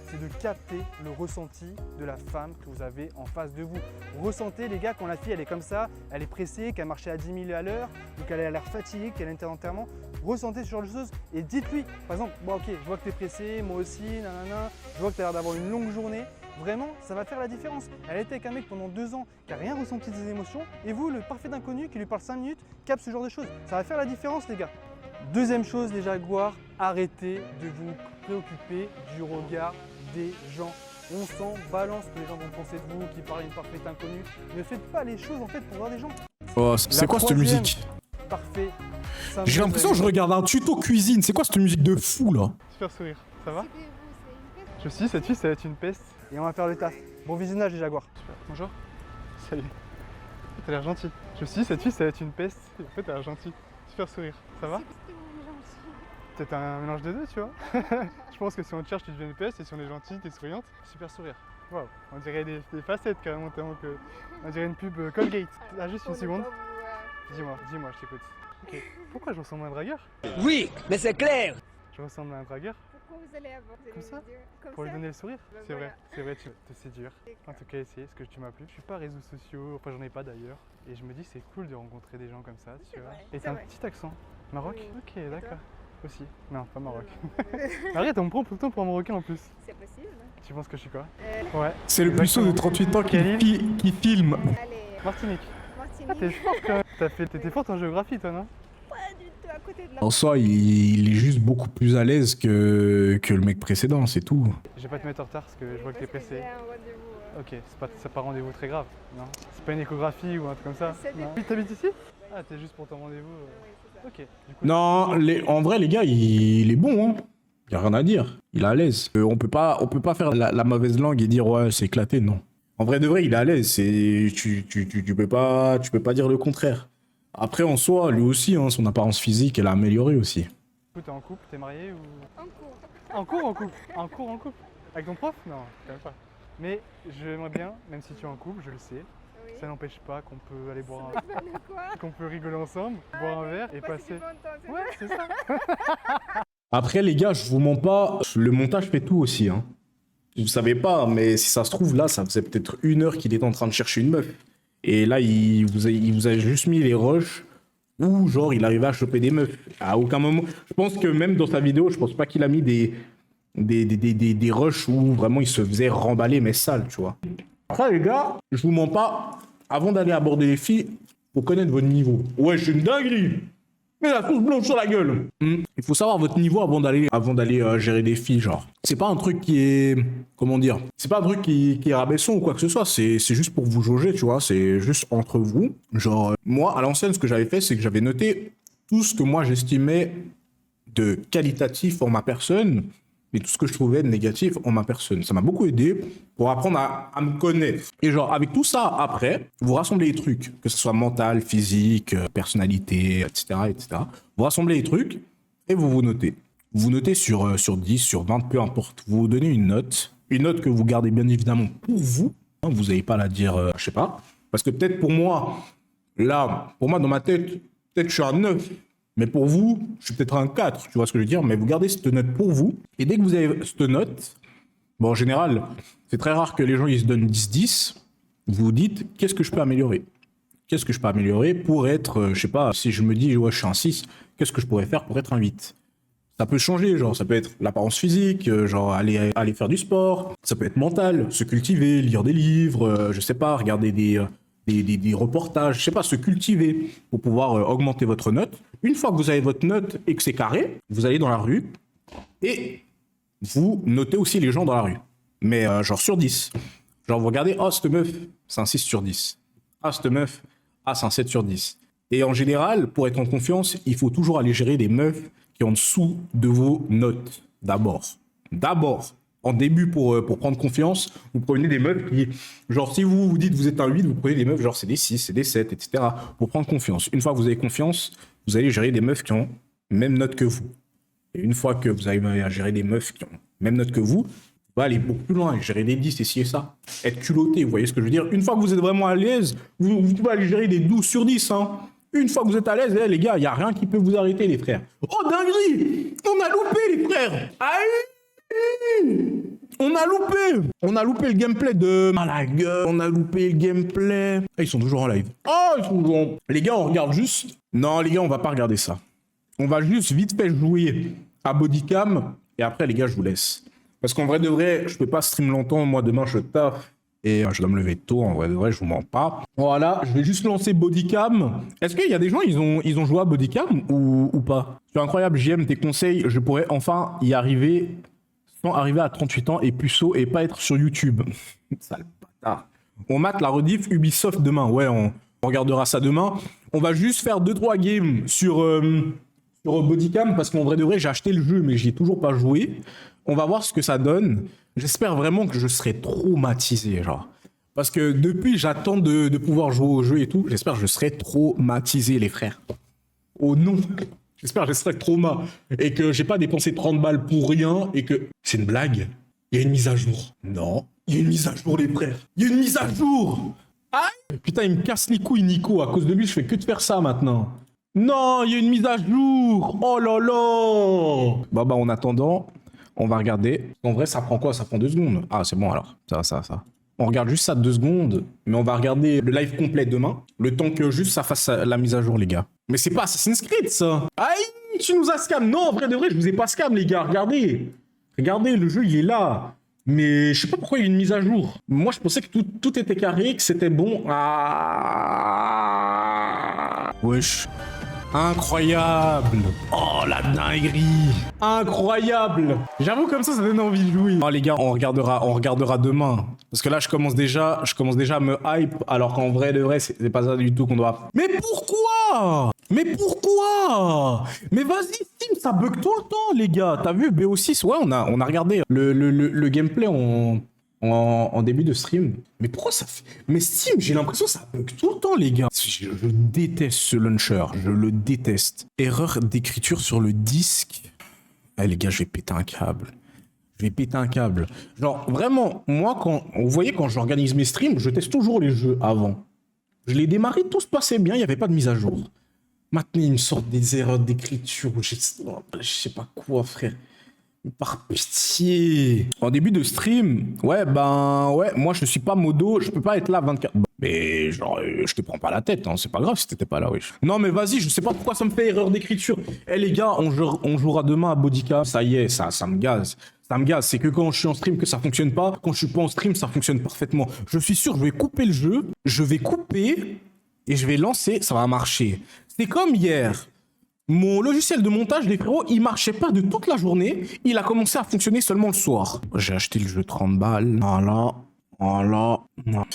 C'est de capter le ressenti de la femme que vous avez en face de vous. Ressentez les gars, quand la fille elle est comme ça, elle est pressée, qu'elle marchait à 10 000 à l'heure, ou qu'elle a l'air fatiguée, qu'elle est involontairement, ressentez ce genre de choses et dites-lui, par exemple, bon ok, je vois que tu es pressé, moi aussi, nanana, je vois que tu as l'air d'avoir une longue journée, vraiment, ça va faire la différence. Elle était avec un mec pendant 2 ans qui n'a rien ressenti de ses émotions, et vous, le parfait inconnu qui lui parle 5 minutes, capte ce genre de choses. Ça va faire la différence les gars. Deuxième chose les Jaguars, arrêtez de vous préoccuper du regard des gens. On s'en balance que les gens vont penser de vous, qui parlent une parfaite inconnue. Ne faites pas les choses en fait pour voir des gens. Oh, c'est quoi cette musique? Parfait. J'ai l'impression que je regarde un tuto cuisine. C'est quoi cette musique de fou là? Super sourire, ça va? Je suis cette fille, ça va être une peste. Et on va faire le taf. Bon visionnage les Jaguars. Super. Bonjour. Salut. T'as l'air gentil. Je suis cette fille, ça va être une peste. Et en fait, t'as l'air gentil. Super sourire, ça va? C'est un mélange des deux, tu vois. Je pense que si on te cherche, tu deviens une peste, et si on est gentil, t'es souriante. Super sourire. Waouh, on dirait des facettes carrément, tellement que... On dirait une pub Colgate. Ah, juste une seconde. Dis-moi, je t'écoute. Ok. Pourquoi je ressemble à un dragueur? Oui, mais c'est clair. Je ressemble à un dragueur? quoi vous allez avoir? Comme ça? Comme Pour lui ça? donner le sourire? Ben C'est voilà. vrai, c'est vrai, tu te séduire. En tout cas, essayer ce que tu m'as plu. Je suis pas réseaux sociaux, enfin j'en ai pas d'ailleurs. Et je me dis c'est cool de rencontrer des gens comme ça, tu vois. vrai, Et c'est t'as un vrai. petit accent. Maroc? Oui. Ok, d'accord. Aussi. Non, pas Maroc. Arrête, on me prend tout le temps pour un Marocain en plus. C'est possible. Tu penses que je suis quoi? Ouais. C'est le puceau de 38 ans qui filme. Allez. Martinique. Martinique. Ah, t'es forte quand même. T'étais forte en géographie toi, non? Pas du tout à côté de la... En soi, il est juste beaucoup plus à l'aise que le mec précédent, c'est tout. Je vais pas te mettre en retard parce que je vois que t'es pressé. J'ai un rendez-vous. Ok, c'est pas rendez-vous très grave, non? C'est pas une échographie ou un truc comme ça? Non. Oui, t'habites ici? Ah, t'es juste pour ton rendez-vous. Ok. Du coup, Non, en vrai, les gars, il est bon, hein. Y a rien à dire. Il est à l'aise. On peut pas faire la mauvaise langue et dire ouais, c'est éclaté, non. En vrai de vrai, il est à l'aise. Tu peux pas dire le contraire. Après, en soi, lui aussi, hein, son apparence physique, elle a amélioré aussi. t'es en couple, t'es marié ou? En cours. En cours, en couple. En cours, en couple. Avec ton prof? Non, quand même pas. Mais j'aimerais bien, même si tu es en couple, je le sais, Oui. ça n'empêche pas qu'on peut aller boire Quoi? qu'on peut rigoler ensemble, boire un verre et passer. Ouais, c'est ça. Après, les gars, je vous mens pas, le montage fait tout aussi, hein. Vous savez pas, mais si ça se trouve, là, ça faisait peut-être 1 heure qu'il était en train de chercher une meuf. Et là, il vous a juste mis les rushs où, genre, il arrivait à choper des meufs. À aucun moment. Je pense que même dans sa vidéo, je pense pas qu'il a mis des rushs où vraiment il se faisait remballer, mais sale, tu vois. Après, les gars, je vous mens pas, avant d'aller aborder les filles, faut connaître votre niveau. Ouais, je suis une dinguerie. Mais la sauce blanche sur la gueule. Il faut savoir votre niveau avant d'aller gérer des filles, genre. C'est pas un truc qui est... Comment dire? C'est pas un truc qui est rabaissant ou quoi que ce soit. C'est juste pour vous jauger, tu vois. C'est juste entre vous. Genre, moi, à l'ancienne, ce que j'avais fait, c'est que j'avais noté tout ce que moi j'estimais de qualitatif en ma personne et tout ce que je trouvais de négatif en ma personne. Ça m'a beaucoup aidé pour apprendre à me connaître. Et genre, avec tout ça, après, vous rassemblez les trucs, que ce soit mental, physique, personnalité, etc., etc. Vous rassemblez les trucs et vous vous notez. Vous notez sur 10, sur 20, peu importe. Vous vous donnez une note que vous gardez bien évidemment pour vous. Vous n'allez pas la dire, je sais pas. Parce que peut-être pour moi, là, dans ma tête, peut-être je suis un 9. Mais pour vous, je suis peut-être un 4, tu vois ce que je veux dire. Mais vous gardez cette note pour vous. Et dès que vous avez cette note, bon, en général, c'est très rare que les gens ils se donnent 10-10. Vous vous dites, qu'est-ce que je peux améliorer? Qu'est-ce que je peux améliorer pour être, je sais pas, si je me dis, ouais, je suis un 6, qu'est-ce que je pourrais faire pour être un 8? Ça peut changer, genre, ça peut être l'apparence physique, genre, aller faire du sport. Ça peut être mental, se cultiver, lire des livres, je sais pas, regarder des reportages, je sais pas, se cultiver pour pouvoir augmenter votre note. Une fois que vous avez votre note et que c'est carré, vous allez dans la rue et vous notez aussi les gens dans la rue. Mais genre sur 10. Genre vous regardez, oh cette meuf, c'est un 6 sur 10. Ah cette meuf, ah c'est un 7 sur 10. Et en général, pour être en confiance, il faut toujours aller gérer des meufs qui sont en dessous de vos notes. D'abord. En début, pour prendre confiance, vous prenez des meufs qui... Genre, si vous vous dites que vous êtes un 8, vous prenez des meufs, genre, c'est des 6, c'est des 7, etc. Pour prendre confiance. Une fois que vous avez confiance, vous allez gérer des meufs qui ont même note que vous. Et une fois que vous avez à gérer des meufs qui ont même note que vous va aller beaucoup plus loin, gérer des 10, essayer ça. Être culotté, vous voyez ce que je veux dire? Une fois que vous êtes vraiment à l'aise, vous pouvez aller gérer des 12 sur 10, hein. Une fois que vous êtes à l'aise, les gars, il n'y a rien qui peut vous arrêter, les frères. Oh, dinguerie! On a loupé, les frères! Aïe! On a loupé le gameplay de... Ah la gueule, on a loupé le gameplay. Ah, ils sont toujours en live. Oh, ils sont toujours... Les gars, on regarde juste... Non, les gars, on va pas regarder ça. On va juste vite fait jouer à bodycam. Et après, les gars, je vous laisse. Parce qu'en vrai de vrai, je peux pas stream longtemps. Moi, demain, je taffe. Et je dois me lever tôt. En vrai de vrai, je vous mens pas. Voilà, je vais juste lancer bodycam. Est-ce qu'il y a des gens, ils ont joué à bodycam ou pas? C'est incroyable, JM, tes conseils. Je pourrais enfin y arriver... sans arriver à 38 ans et puceau et pas être sur YouTube. Sale bâtard. On mate la rediff Ubisoft demain. Ouais, on regardera ça demain. On va juste faire 2-3 games sur bodycam parce qu'en vrai de vrai, j'ai acheté le jeu mais j'y ai toujours pas joué. On va voir ce que ça donne. J'espère vraiment que je serai traumatisé, genre. Parce que depuis, j'attends de pouvoir jouer au jeu et tout. J'espère que je serai traumatisé, les frères. Oh non. J'espère que je serai trauma et que j'ai pas dépensé 30 balles pour rien et que... C'est une blague? Il y a une mise à jour. Non. Il y a une mise à jour, les frères. Il y a une mise à jour. Aïe! Putain, il me casse les couilles, Nico. À cause de lui, je fais que de faire ça maintenant. Non, il y a une mise à jour. Oh là là. Bah, en attendant, On va regarder. En vrai, ça prend quoi? Ça prend 2 secondes. Ah, c'est bon alors. Ça. On regarde juste ça 2 secondes, mais on va regarder le live complet demain. Le temps que juste ça fasse la mise à jour, les gars. Mais c'est pas Assassin's Creed, ça. Aïe, tu nous as scam. Non, en vrai de vrai, je vous ai pas scam, les gars. Regardez. Regardez, le jeu, il est là. Mais je sais pas pourquoi il y a une mise à jour. Moi, je pensais que tout était carré, que c'était bon. Ah. Wesh. Incroyable. Oh, la dinguerie. Incroyable. J'avoue, comme ça donne envie de jouer. Oh, les gars, on regardera demain. Parce que là, je commence déjà à me hype, alors qu'en vrai de vrai, c'est pas ça du tout qu'on doit... Mais pourquoi? Mais vas-y, Steam, ça bug tout le temps, les gars. T'as vu, BO6, ouais, on a regardé le gameplay en début de stream. Mais pourquoi ça fait... Mais Steam, j'ai l'impression que ça bug tout le temps, les gars. Je déteste ce launcher. Je le déteste. Erreur d'écriture sur le disque. Eh, les gars, je vais péter un câble. Genre, vraiment, moi, vous voyez, quand j'organise mes streams, je teste toujours les jeux avant. Je les démarrais, tout se passait bien, il n'y avait pas de mise à jour. Maintenant, ils me sortent des erreurs d'écriture. Je sais pas quoi, frère. Par pitié. En début de stream, ouais, moi je suis pas modo, je peux pas être là 24. Mais genre, je te prends pas la tête, hein, c'est pas grave si t'étais pas là, wesh. Non mais vas-y, je sais pas pourquoi ça me fait erreur d'écriture. Eh les gars, on jouera demain à Bodica. Ça y est, ça me gaze. Ça me gaze, c'est que quand je suis en stream que ça fonctionne pas, quand je suis pas en stream ça fonctionne parfaitement. Je suis sûr, je vais couper le jeu, je vais couper et je vais lancer, ça va marcher. C'est comme hier. Mon logiciel de montage, les frérots, il marchait pas de toute la journée. Il a commencé à fonctionner seulement le soir. J'ai acheté le jeu 30 balles. Voilà.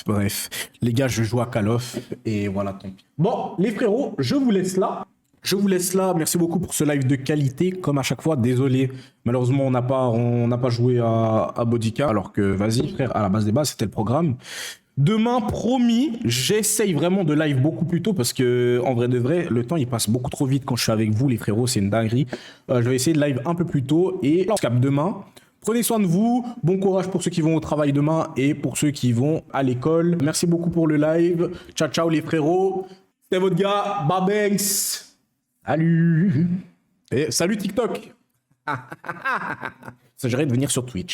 Bref. Les gars, je joue à Call of. Et voilà, tant pis. Bon, les frérots, je vous laisse là. Merci beaucoup pour ce live de qualité. Comme à chaque fois, désolé. Malheureusement, on n'a pas joué à Bodica. Alors que, vas-y, frère, à la base des bases, c'était le programme. Demain, promis, j'essaye vraiment de live beaucoup plus tôt parce que, en vrai de vrai, le temps il passe beaucoup trop vite quand je suis avec vous, les frérots, c'est une dinguerie. Je vais essayer de live un peu plus tôt et on se capte demain. Prenez soin de vous, bon courage pour ceux qui vont au travail demain et pour ceux qui vont à l'école. Merci beaucoup pour le live. Ciao, ciao les frérots. C'était votre gars, Babanks. Salut. Et salut TikTok. Ça, j'arrête de venir sur Twitch.